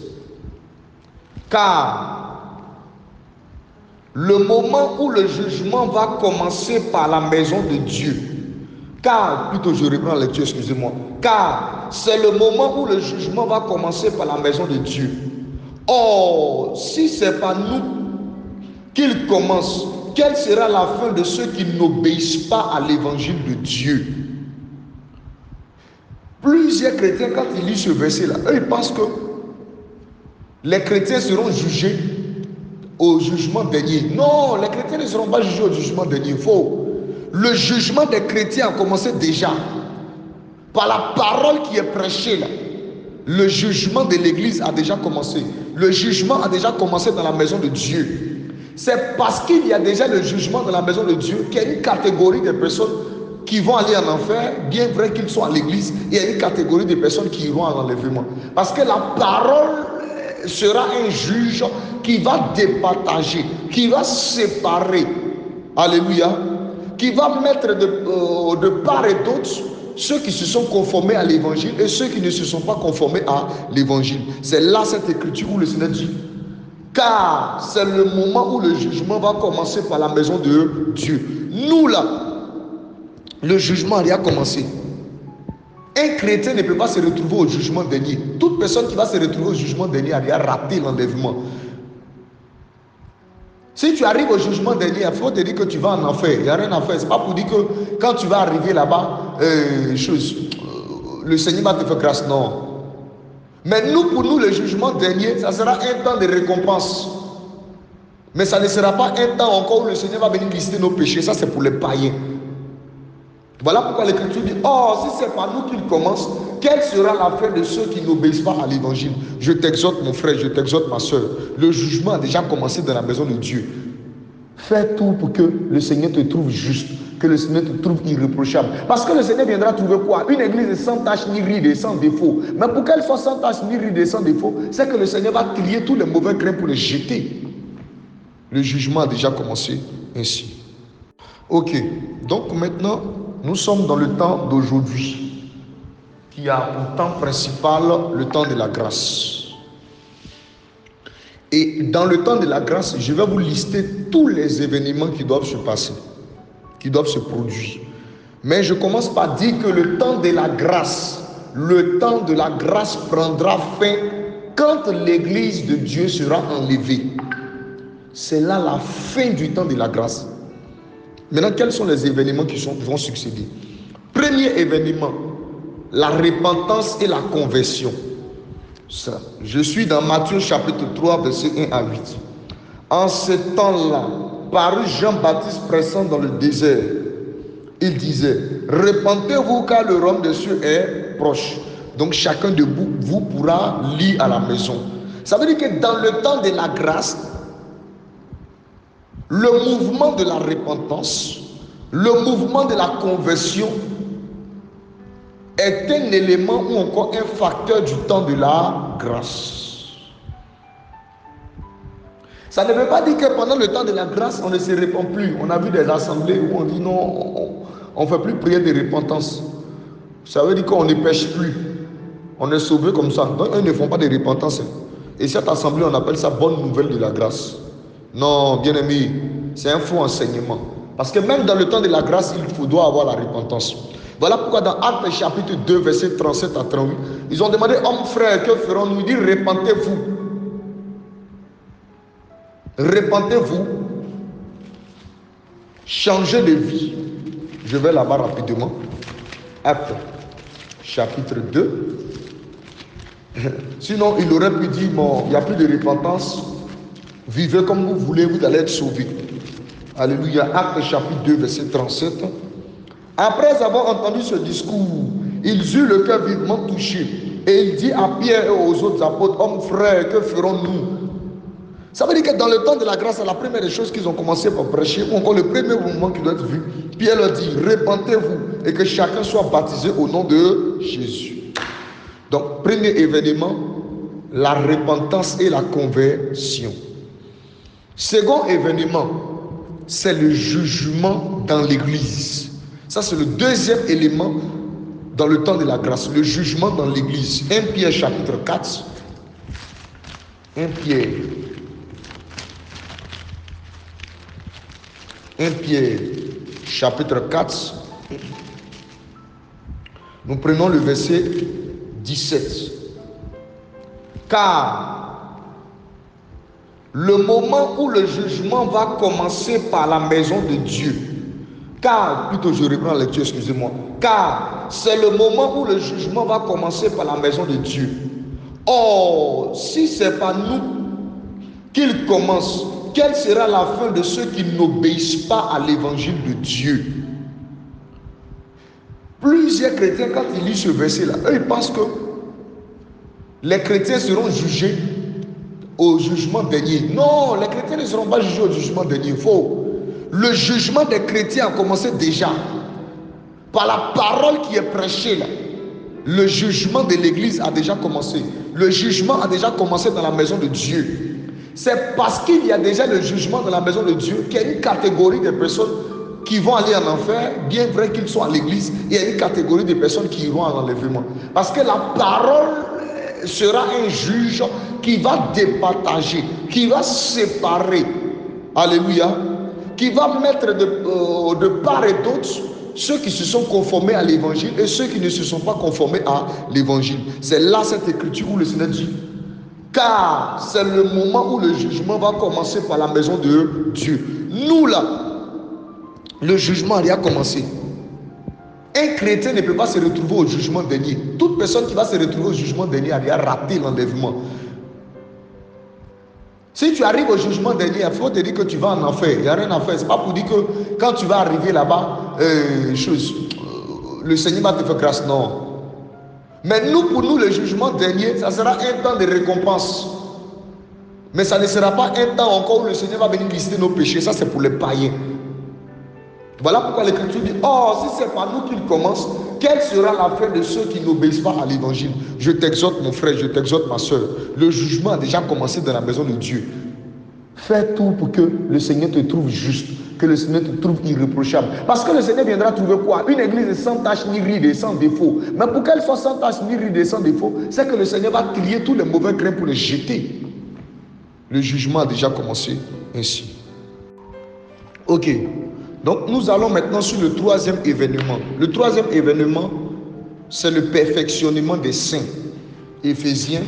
Car le moment où le jugement va commencer par la maison de Dieu, car, plutôt je reprends la lecture, excusez-moi, car c'est le moment où le jugement va commencer par la maison de Dieu. Or, si ce n'est pas nous qu'il commence, quelle sera la fin de ceux qui n'obéissent pas à l'évangile de Dieu? Plusieurs chrétiens, quand ils lisent ce verset-là, eux, ils pensent que les chrétiens seront jugés au jugement dernier. Non, les chrétiens ne seront pas jugés au jugement dernier. Faux. Le jugement des chrétiens a commencé déjà. Par la parole qui est prêchée là. Le jugement de l'église a déjà commencé. Le jugement a déjà commencé dans la maison de Dieu. C'est parce qu'il y a déjà le jugement dans la maison de Dieu qu'il y a une catégorie de personnes qui vont aller en enfer, bien vrai qu'ils sont à l'église. Il y a une catégorie de personnes qui iront en enlèvement. Parce que la parole sera un juge qui va départager, qui va séparer, alléluia, qui va mettre de part et d'autre ceux qui se sont conformés à l'évangile et ceux qui ne se sont pas conformés à l'évangile. C'est là cette écriture où le Seigneur dit, car c'est le moment où le jugement va commencer par la maison de Dieu. Nous là, le jugement a déjà commencé. Un chrétien ne peut pas se retrouver au jugement dernier. Toute personne qui va se retrouver au jugement dernier a déjà raté l'enlèvement. Si tu arrives au jugement dernier, il faut te dire que tu vas en enfer. Il n'y a rien à faire. Ce n'est pas pour dire que quand tu vas arriver là-bas, le Seigneur va te faire grâce. Non. Mais nous, pour nous, le jugement dernier, ça sera un temps de récompense. Mais ça ne sera pas un temps encore où le Seigneur va venir lister nos péchés. Ça, c'est pour les païens. Voilà pourquoi l'Écriture dit, oh, si ce n'est pas nous qu'il commence, quelle sera la fin de ceux qui n'obéissent pas à l'évangile? Je t'exhorte mon frère, je t'exhorte ma soeur. Le jugement a déjà commencé dans la maison de Dieu. Fais tout pour que le Seigneur te trouve juste, que le Seigneur te trouve irréprochable. Parce que le Seigneur viendra trouver quoi? Une église sans tache ni ride et sans défaut. Mais pour qu'elle soit sans tache ni ride et sans défaut, c'est que le Seigneur va trier tous les mauvais grains pour les jeter. Le jugement a déjà commencé ainsi. Ok, donc maintenant, nous sommes dans le temps d'aujourd'hui, qui a pour temps principal le temps de la grâce. Et dans le temps de la grâce, je vais vous lister tous les événements qui doivent se passer, qui doivent se produire. Mais je commence par dire que le temps de la grâce prendra fin quand l'église de Dieu sera enlevée. C'est là la fin du temps de la grâce. Maintenant, quels sont les événements qui vont succéder? Premier événement, la repentance et la conversion. Ça, je suis dans Matthieu chapitre 3, verset 1 à 8. En ce temps-là, parut Jean-Baptiste pressant dans le désert. Il disait, repentez-vous car le royaume des cieux est proche. Donc chacun de vous pourra lire à la maison. Ça veut dire que dans le temps de la grâce, le mouvement de la repentance, le mouvement de la conversion est un élément ou encore un facteur du temps de la grâce. Ça ne veut pas dire que pendant le temps de la grâce, on ne se répand plus. On a vu des assemblées où on dit non, on ne fait plus prière de repentance. Ça veut dire qu'on ne pêche plus. On est sauvé comme ça. Donc, eux ne font pas de repentance. Et cette assemblée, on appelle ça bonne nouvelle de la grâce. Non, bien aimé, c'est un faux enseignement. Parce que même dans le temps de la grâce, il doit avoir la repentance. Voilà pourquoi dans Actes chapitre 2, verset 37 à 38, ils ont demandé, hommes frères, que ferons-nous? Ils disent, repentez-vous. Repentez-vous. Changez de vie. Je vais là-bas rapidement. Actes chapitre 2. Sinon, il aurait pu dire, bon, il n'y a plus de repentance. Vivez comme vous voulez, vous allez être sauvés. Alléluia. Actes chapitre 2, verset 37. Après avoir entendu ce discours, ils eurent le cœur vivement touché Et il dit à Pierre et aux autres apôtres, hommes frères, que ferons-nous? Ça veut dire que dans le temps de la grâce, la première des choses qu'ils ont commencé par prêcher, ou encore le premier mouvement qui doit être vu, Pierre leur dit, répentez-vous et que chacun soit baptisé au nom de Jésus. Donc, premier événement, la repentance et la conversion. Second événement, c'est le jugement dans l'église. Ça, c'est le deuxième élément dans le temps de la grâce, le jugement dans l'église. 1 Pierre chapitre 4. 1 Pierre chapitre 4. Nous prenons le verset 17. Car le moment où le jugement va commencer par la maison de Dieu, car, plutôt je reprends la lecture, excusez-moi, car c'est le moment où le jugement va commencer par la maison de Dieu. Or, si ce n'est pas nous qu'il commence, quelle sera la fin de ceux qui n'obéissent pas à l'évangile de Dieu? Plusieurs chrétiens, quand ils lisent ce verset-là, eux, ils pensent que les chrétiens seront jugés au jugement dernier. Non, les chrétiens ne seront pas jugés au jugement dernier. Faux. Le jugement des chrétiens a commencé déjà. Par la parole qui est prêchée là. Le jugement de l'église a déjà commencé. Le jugement a déjà commencé dans la maison de Dieu. C'est parce qu'il y a déjà le jugement dans la maison de Dieu qu'il y a une catégorie de personnes qui vont aller en enfer, bien vrai qu'ils sont à l'église. Il y a une catégorie de personnes qui iront en enlèvement. Parce que la parole sera un juge qui va départager, qui va séparer, alléluia, qui va mettre de part et d'autre ceux qui se sont conformés à l'évangile et ceux qui ne se sont pas conformés à l'évangile. C'est là cette écriture où le Seigneur dit, car c'est le moment où le jugement va commencer par la maison de Dieu. Nous là, le jugement a déjà commencé. Un chrétien ne peut pas se retrouver au jugement dernier. Toute personne qui va se retrouver au jugement dernier a déjà raté l'enlèvement. Si tu arrives au jugement dernier, il faut te dire que tu vas en enfer. Il n'y a rien à faire. Ce n'est pas pour dire que quand tu vas arriver là-bas, le Seigneur va te faire grâce. Non. Mais nous, pour nous, le jugement dernier, ça sera un temps de récompense. Mais ça ne sera pas un temps encore où le Seigneur va venir lister nos péchés. Ça, c'est pour les païens. Voilà pourquoi l'Écriture dit, oh, si ce n'est pas nous qu'il commence, quelle sera la fin de ceux qui n'obéissent pas à l'évangile? Je t'exhorte mon frère, je t'exhorte ma soeur. Le jugement a déjà commencé dans la maison de Dieu. Fais tout pour que le Seigneur te trouve juste, que le Seigneur te trouve irréprochable. Parce que le Seigneur viendra trouver quoi? Une église sans tache ni ride et sans défaut. Mais pour qu'elle soit sans tache ni ride et sans défaut, c'est que le Seigneur va trier tous les mauvais grains pour les jeter. Le jugement a déjà commencé ainsi. Ok. Donc nous allons maintenant sur le troisième événement. Le troisième événement, c'est le perfectionnement des saints. Éphésiens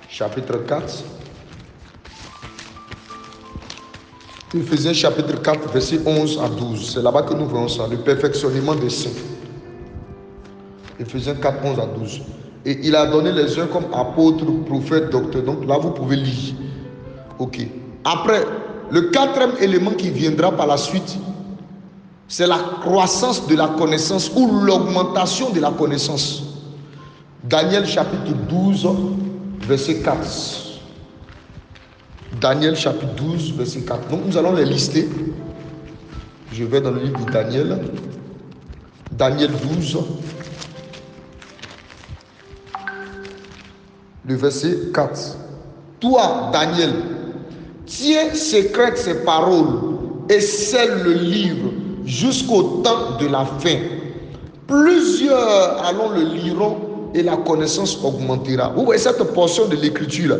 chapitre 4. Éphésiens chapitre 4, verset 11 à 12. C'est là-bas que nous voyons ça, le perfectionnement des saints. Éphésiens 4, 11 à 12. Et il a donné les uns comme apôtres, prophètes, docteurs. Donc là, vous pouvez lire. Ok. Après, le quatrième élément qui viendra par la suite, c'est la croissance de la connaissance ou l'augmentation de la connaissance. Daniel chapitre 12, verset 4. Daniel chapitre 12, verset 4. Donc nous allons les lister. Je vais dans le livre de Daniel. Daniel 12, le verset 4. Toi, Daniel, tiens secrète ces paroles et scelle le livre jusqu'au temps de la fin. Plusieurs allons le liront et la connaissance augmentera. Vous voyez cette portion de l'écriture là.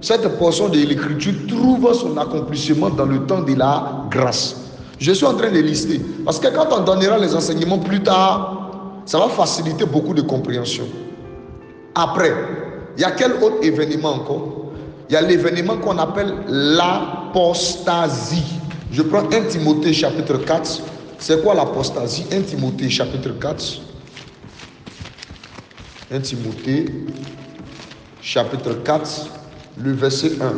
Cette portion de l'écriture trouve son accomplissement dans le temps de la grâce. Je suis en train de lister. Parce que quand on donnera les enseignements plus tard, ça va faciliter beaucoup de compréhension. Après, il y a quel autre événement encore? Il y a l'événement qu'on appelle l'apostasie. Je prends 1 Timothée chapitre 4. C'est quoi l'apostasie? 1 Timothée chapitre 4. 1 Timothée chapitre 4, le verset 1.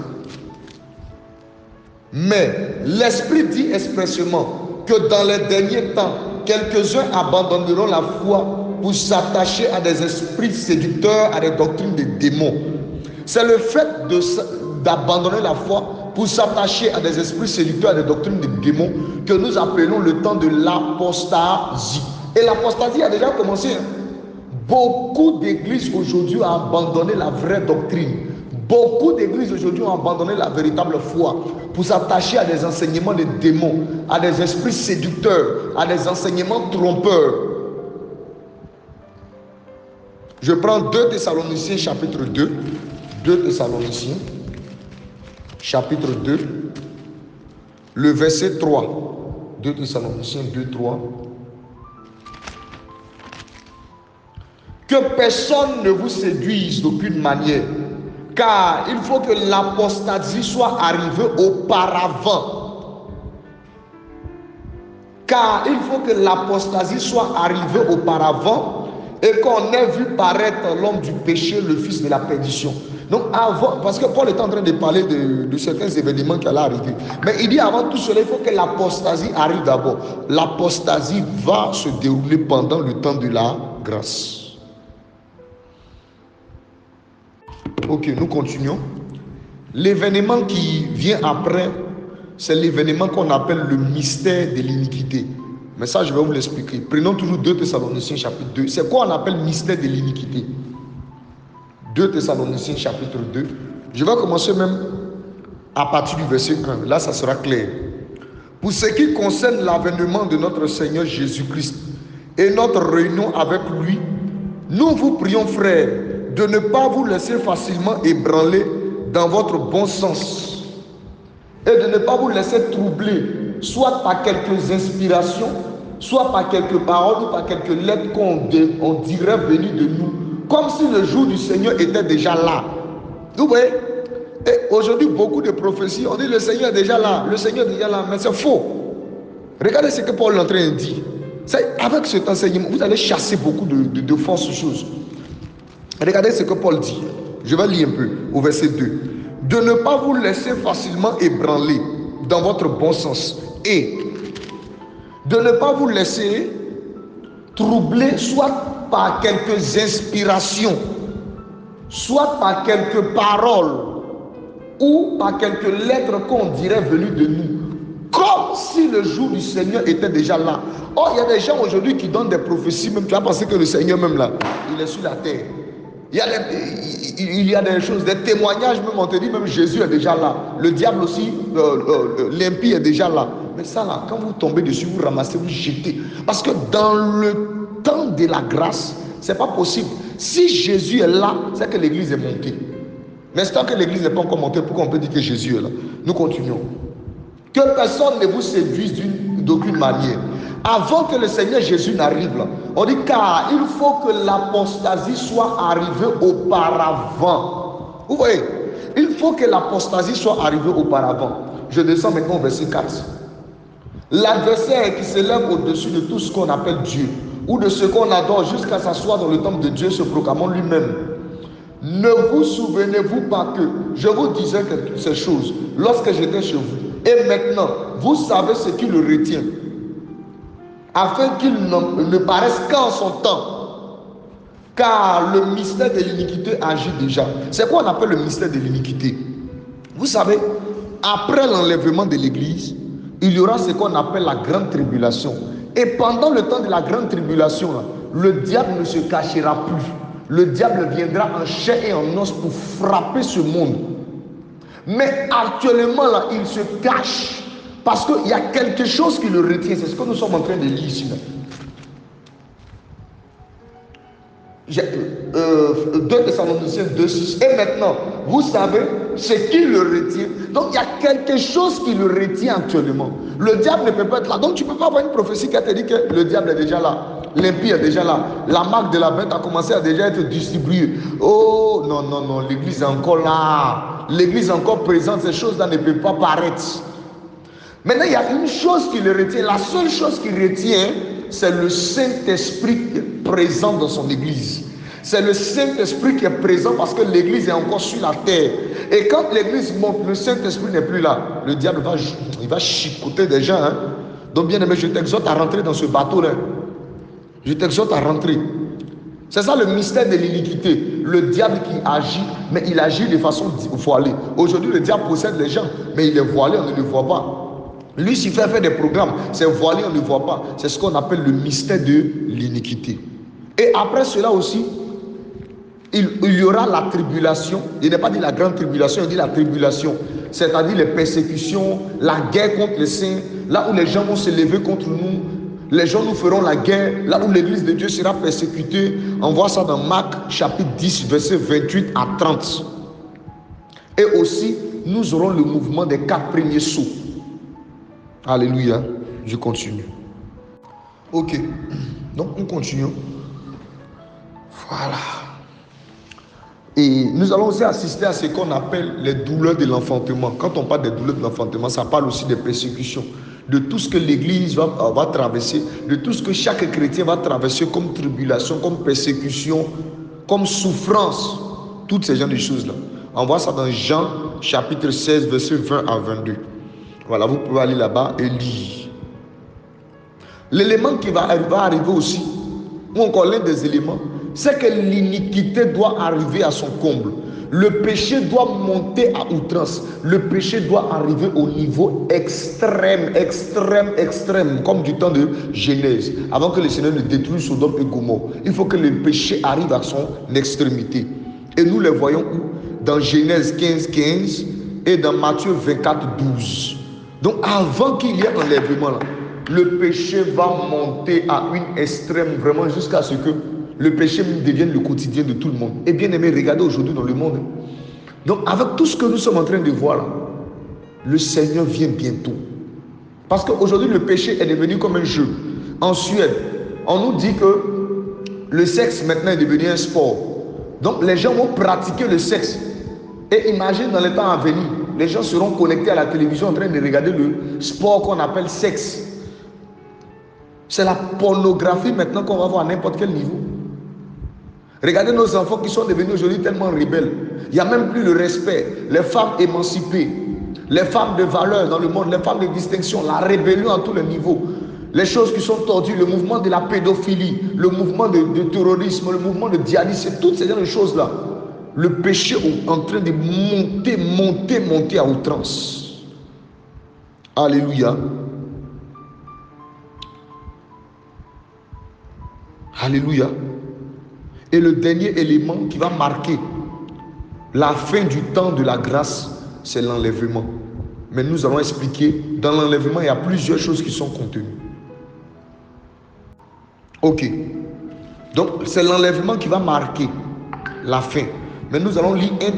Mais l'Esprit dit expressément que dans les derniers temps, quelques-uns abandonneront la foi pour s'attacher à des esprits séducteurs, à des doctrines de démons. C'est le fait d'abandonner la foi pour s'attacher à des esprits séducteurs, à des doctrines de démons, que nous appelons le temps de l'apostasie. Et l'apostasie a déjà commencé. Beaucoup d'églises aujourd'hui ont abandonné la vraie doctrine. Beaucoup d'églises aujourd'hui ont abandonné la véritable foi pour s'attacher à des enseignements de démons, à des esprits séducteurs, à des enseignements trompeurs. Je prends 2 Thessaloniciens chapitre 2. 2 Thessaloniciens chapitre 2, le verset 3. 2 Thessaloniciens 2, 3. Que personne ne vous séduise d'aucune manière, car il faut que l'apostasie soit arrivée auparavant. Car il faut que l'apostasie soit arrivée auparavant et qu'on ait vu paraître l'homme du péché, le fils de la perdition. Donc avant, parce que Paul est en train de parler de certains événements qui allaient arriver. Mais il dit avant tout cela, il faut que l'apostasie arrive d'abord. L'apostasie va se dérouler pendant le temps de la grâce. Ok, nous continuons. L'événement qui vient après, c'est l'événement qu'on appelle le mystère de l'iniquité. Mais ça, je vais vous l'expliquer. Prenons toujours 2 Thessaloniciens chapitre 2. C'est quoi on appelle mystère de l'iniquité? 2 Thessaloniciens chapitre 2. Je vais commencer même à partir du verset 1. Là, ça sera clair. Pour ce qui concerne l'avènement de notre Seigneur Jésus-Christ et notre réunion avec lui, nous vous prions, frères, de ne pas vous laisser facilement ébranler dans votre bon sens et de ne pas vous laisser troubler, soit par quelques inspirations, soit par quelques paroles ou par quelques lettres qu'on dirait venir de nous, comme si le jour du Seigneur était déjà là. Vous voyez? Et aujourd'hui, beaucoup de prophéties, on dit le Seigneur est déjà là, le Seigneur est déjà là, mais c'est faux. Regardez ce que Paul est en train de dire. Avec cet enseignement, vous allez chasser beaucoup de fausses choses. Regardez ce que Paul dit. Je vais lire un peu au verset 2. De ne pas vous laisser facilement ébranler dans votre bon sens et de ne pas vous laisser troubler soit par quelques inspirations, soit par quelques paroles ou par quelques lettres qu'on dirait venues de nous, comme si le jour du Seigneur était déjà là. Or, il y a des gens aujourd'hui qui donnent des prophéties, même tu vas penser que le Seigneur même là, il est sur la terre. Il y a des choses, des témoignages, même on te dit, même Jésus est déjà là. Le diable aussi, l'impie est déjà là. Mais ça là, quand vous tombez dessus, vous ramassez, vous jetez. Parce que dans le temps de la grâce, c'est pas possible. Si Jésus est là, c'est que l'église est montée. Mais tant que l'église n'est pas encore montée, pourquoi on peut dire que Jésus est là? Nous continuons. Que personne ne vous séduise d'aucune manière. Avant que le Seigneur Jésus n'arrive là, on dit car il faut que l'apostasie soit arrivée auparavant. Vous voyez, il faut que l'apostasie soit arrivée auparavant. Je descends maintenant au verset 4. L'adversaire qui s'élève au-dessus de tout ce qu'on appelle Dieu, ou de ce qu'on adore jusqu'à s'asseoir dans le temple de Dieu, se proclamant lui-même. Ne vous souvenez-vous pas que je vous disais que ces choses lorsque j'étais chez vous, et maintenant, vous savez ce qui le retient, afin qu'il ne paraisse qu'en son temps, car le mystère de l'iniquité agit déjà. C'est quoi on appelle le mystère de l'iniquité? Vous savez, après l'enlèvement de l'église, il y aura ce qu'on appelle la grande tribulation. Et pendant le temps de la grande tribulation, le diable ne se cachera plus. Le diable viendra en chair et en os pour frapper ce monde. Mais actuellement, là, il se cache parce qu'il y a quelque chose qui le retient. C'est ce que nous sommes en train de lire ici. 2 Thessaloniciens 2,6. Et maintenant, vous savez ce qui le retient. Donc, il y a quelque chose qui le retient actuellement. Le diable ne peut pas être là. Donc, tu ne peux pas avoir une prophétie qui a te dit que le diable est déjà là. L'impie est déjà là. La marque de la bête a commencé à déjà être distribuée. Oh, non, non, non. L'église est encore là. L'église est encore présente. Ces choses-là ne peuvent pas paraître. Maintenant, il y a une chose qui le retient. La seule chose qui retient, c'est le Saint-Esprit présent dans son église. C'est le Saint-Esprit qui est présent parce que l'église est encore sur la terre. Et quand l'église monte, le Saint-Esprit n'est plus là. Le diable va chicoter des gens. Donc, bien aimé, je t'exhorte à rentrer dans ce bateau-là. Je t'exhorte à rentrer. C'est ça le mystère de l'iniquité. Le diable qui agit, mais il agit de façon voilée. Aujourd'hui, le diable possède les gens, mais il est voilé, on ne le voit pas. Lui, s'il fait faire des programmes, c'est voilé, on ne le voit pas. C'est ce qu'on appelle le mystère de l'iniquité. Et après cela aussi, il y aura la tribulation. Il n'est pas dit la grande tribulation, il dit la tribulation. C'est-à-dire les persécutions, la guerre contre les saints, là où les gens vont se lever contre nous. Les gens nous feront la guerre, là où l'église de Dieu sera persécutée. On voit ça dans Marc chapitre 10, versets 28 à 30. Et aussi, nous aurons le mouvement des 4 premiers sauts. Alléluia. Je continue. Ok. Donc, on continue. Voilà. Et nous allons aussi assister à ce qu'on appelle les douleurs de l'enfantement. Quand on parle des douleurs de l'enfantement, ça parle aussi des persécutions, de tout ce que l'Église va traverser, de tout ce que chaque chrétien va traverser comme tribulation, comme persécution, comme souffrance, toutes ces genres de choses-là. On voit ça dans Jean chapitre 16, versets 20 à 22. Voilà, vous pouvez aller là-bas et lire. L'élément qui va arriver aussi, ou encore l'un des éléments, c'est que l'iniquité doit arriver à son comble. Le péché doit monter à outrance. Le péché doit arriver au niveau extrême, comme du temps de Genèse, avant que le Seigneur ne détruise Sodome et Gomorrhe. Il faut que le péché arrive à son extrémité. Et nous le voyons où? Dans Genèse 15, 15 et dans Matthieu 24, 12. Donc avant qu'il y ait enlèvement, là, le péché va monter à une extrême, vraiment jusqu'à ce que le péché devienne le quotidien de tout le monde. Et bien aimé, regardez aujourd'hui dans le monde. Donc avec tout ce que nous sommes en train de voir là, le Seigneur vient bientôt. Parce qu'aujourd'hui le péché est devenu comme un jeu. En Suède, on nous dit que le sexe maintenant est devenu un sport. Donc les gens vont pratiquer le sexe. Et imagine dans les temps à venir, les gens seront connectés à la télévision en train de regarder le sport qu'on appelle sexe. C'est la pornographie maintenant qu'on va voir à n'importe quel niveau. Regardez nos enfants qui sont devenus aujourd'hui tellement rebelles. Il n'y a même plus le respect. Les femmes émancipées, les femmes de valeur dans le monde, les femmes de distinction, la rébellion à tous les niveaux. Les choses qui sont tordues, le mouvement de la pédophilie, le mouvement de terrorisme, le mouvement de djihadisme, toutes ces choses-là. Le péché est en train de monter à outrance. Alléluia. Alléluia. Et le dernier élément qui va marquer la fin du temps de la grâce, c'est l'enlèvement. Mais nous allons expliquer, dans l'enlèvement, il y a plusieurs choses qui sont contenues. Ok. Donc, c'est l'enlèvement qui va marquer la fin. Mais nous allons lire 1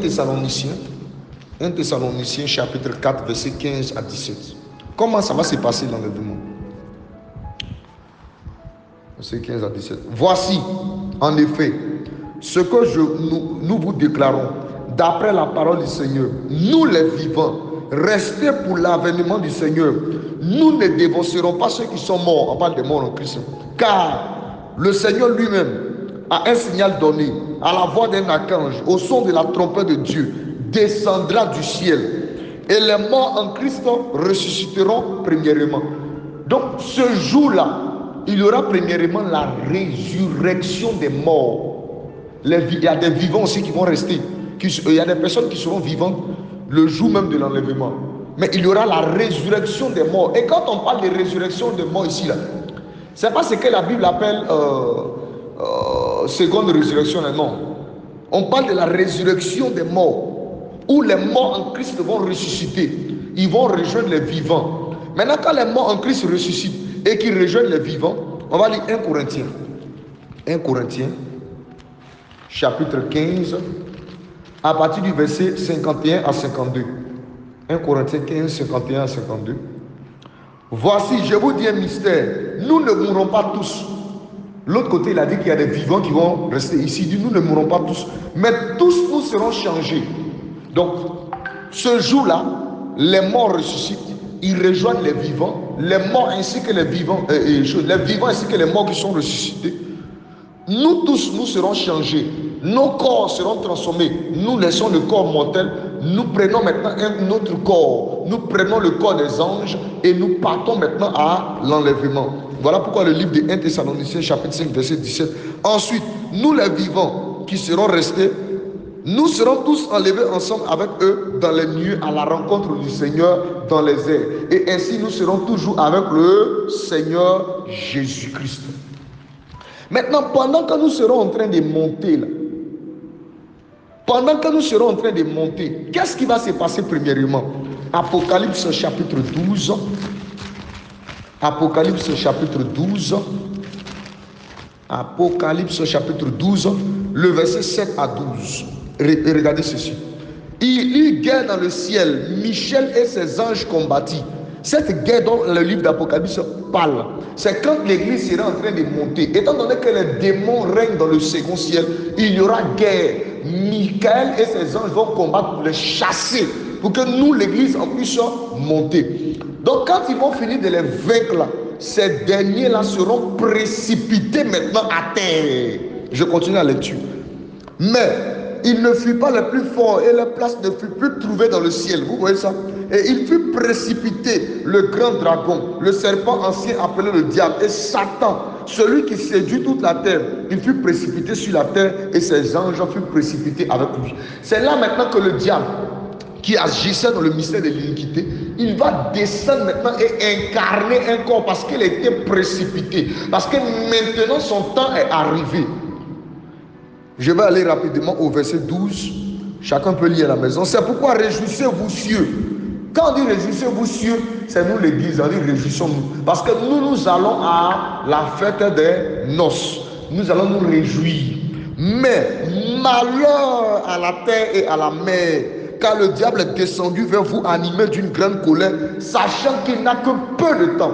Thessaloniciens chapitre 4, verset 15 à 17. Comment ça va se passer l'enlèvement? Verset 15 à 17. Voici, en effet, ce que nous vous déclarons, d'après la parole du Seigneur, nous les vivants, restés pour l'avènement du Seigneur, nous ne dévoncerons pas ceux qui sont morts. On parle des morts en Christ. Car le Seigneur lui-même a un signal donné, à la voix d'un archange, au son de la trompette de Dieu, descendra du ciel. Et les morts en Christ ressusciteront premièrement. Donc ce jour-là, il y aura premièrement la résurrection des morts. Il y a des vivants aussi qui vont rester. Il y a des personnes qui seront vivantes le jour même de l'enlèvement. Mais il y aura la résurrection des morts. Et quand on parle de résurrection des morts ici, là, c'est pas ce que la Bible appelle seconde résurrection, non. On parle de la résurrection des morts, où les morts en Christ vont ressusciter. Ils vont rejoindre les vivants. Maintenant, quand les morts en Christ ressuscitent et qu'ils rejoignent les vivants, on va lire 1 Corinthiens. 1 Corinthiens, chapitre 15, à partir du verset 51 à 52. 1 Corinthiens 15, 51 à 52. Voici, je vous dis un mystère. Nous ne mourrons pas tous. L'autre côté, il a dit qu'il y a des vivants qui vont rester ici. Il dit, nous ne mourrons pas tous. Mais tous nous serons changés. Donc, ce jour-là, les morts ressuscitent. Ils rejoignent les vivants. Les morts ainsi que les vivants. Les vivants ainsi que les morts qui sont ressuscités. Nous tous, nous serons changés. Nos corps seront transformés. Nous laissons le corps mortel nous prenons maintenant un autre corps. Nous prenons le corps des anges et nous partons maintenant à l'enlèvement. Voilà pourquoi le livre de 1 Thessaloniciens chapitre 5 verset 17. Ensuite, nous les vivants qui serons restés, nous serons tous enlevés ensemble avec eux dans les nuées à la rencontre du Seigneur dans les airs. Et ainsi nous serons toujours avec le Seigneur Jésus-Christ. Maintenant, pendant que nous serons en train de monter là, qu'est-ce qui va se passer premièrement? Apocalypse chapitre 12. Apocalypse chapitre 12. Apocalypse chapitre 12, le verset 7 à 12. Regardez ceci. Il y eut guerre dans le ciel. Michel et ses anges combattirent. Cette guerre dont le livre d'Apocalypse parle, c'est quand l'église sera en train de monter. Étant donné que les démons règnent dans le second ciel, il y aura guerre. Michael et ses anges vont combattre pour les chasser, pour que nous, l'église, en puissions monter. Donc quand ils vont finir de les vaincre là, ces derniers-là seront précipités maintenant à terre. Je continue la lecture. Mais il ne fut pas le plus fort et leur place ne fut plus trouvée dans le ciel. Vous voyez ça? Et il fut précipité, le grand dragon, le serpent ancien appelé le diable, et Satan, celui qui séduit toute la terre. Il fut précipité sur la terre et ses anges furent précipités avec lui. C'est là maintenant que le diable, qui agissait dans le mystère de l'iniquité, il va descendre maintenant et incarner un corps parce qu'il a été précipité. Parce que maintenant son temps est arrivé. Je vais aller rapidement au verset 12. Chacun peut lire à la maison. C'est pourquoi réjouissez-vous cieux. Quand on dit réjouissez-vous cieux, c'est nous l'église. On dit réjouissons-nous. Parce que nous allons à la fête des noces. Nous allons nous réjouir. Mais malheur à la terre et à la mer, car le diable est descendu vers vous animé d'une grande colère, sachant qu'il n'a que peu de temps.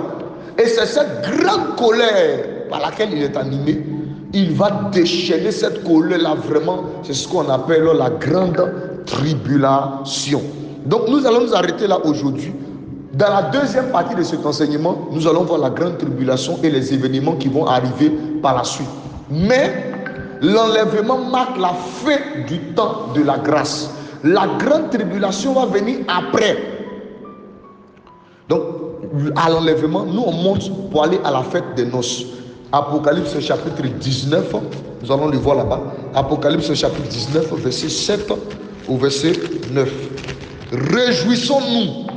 Et c'est cette grande colère par laquelle il est animé. Il va déchaîner cette colère-là vraiment. C'est ce qu'on appelle la grande tribulation. Donc nous allons nous arrêter là aujourd'hui. Dans la deuxième partie de cet enseignement, nous allons voir la grande tribulation et les événements qui vont arriver par la suite. Mais l'enlèvement marque la fin du temps de la grâce. La grande tribulation va venir après. Donc, à l'enlèvement, nous on monte pour aller à la fête des noces. Apocalypse chapitre 19, nous allons le voir là-bas. Apocalypse chapitre 19, verset 7 au verset 9. Réjouissons-nous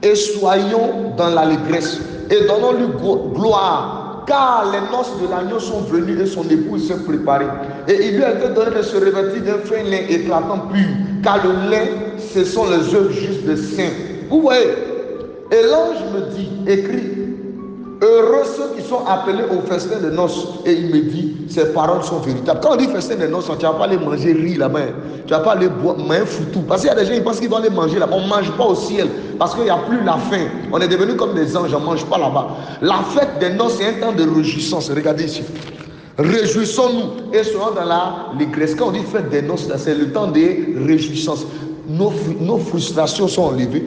et soyons dans l'allégresse et donnons-lui gloire, car les noces de l'agneau sont venues et son épouse s'est préparée. Et il lui a été donné de se revêtir d'un fin lin éclatant pur, car le lin, ce sont les œuvres justes des saints. Vous voyez? Et l'ange me dit, écrit, heureux ceux qui sont appelés au festin de noces. Et il me dit, ces paroles sont véritables. Quand on dit festin de noces, tu ne vas pas aller manger riz là-bas. Tu ne vas pas aller boire, manger foutu. Parce qu'il y a des gens qui pensent qu'ils vont aller manger là-bas. On ne mange pas au ciel. Parce qu'il n'y a plus la faim. On est devenu comme des anges, on ne mange pas là-bas. La fête des noces, c'est un temps de réjouissance. Regardez ici. Réjouissons-nous et soyons dans l'allégresse. Quand on dit fête des noces, c'est le temps de réjouissance. Nos frustrations sont enlevées.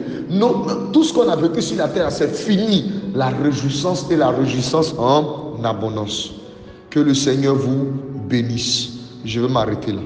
Tout ce qu'on a vécu sur la terre, c'est fini. La réjouissance et la réjouissance en abondance. Que le Seigneur vous bénisse. Je vais m'arrêter là.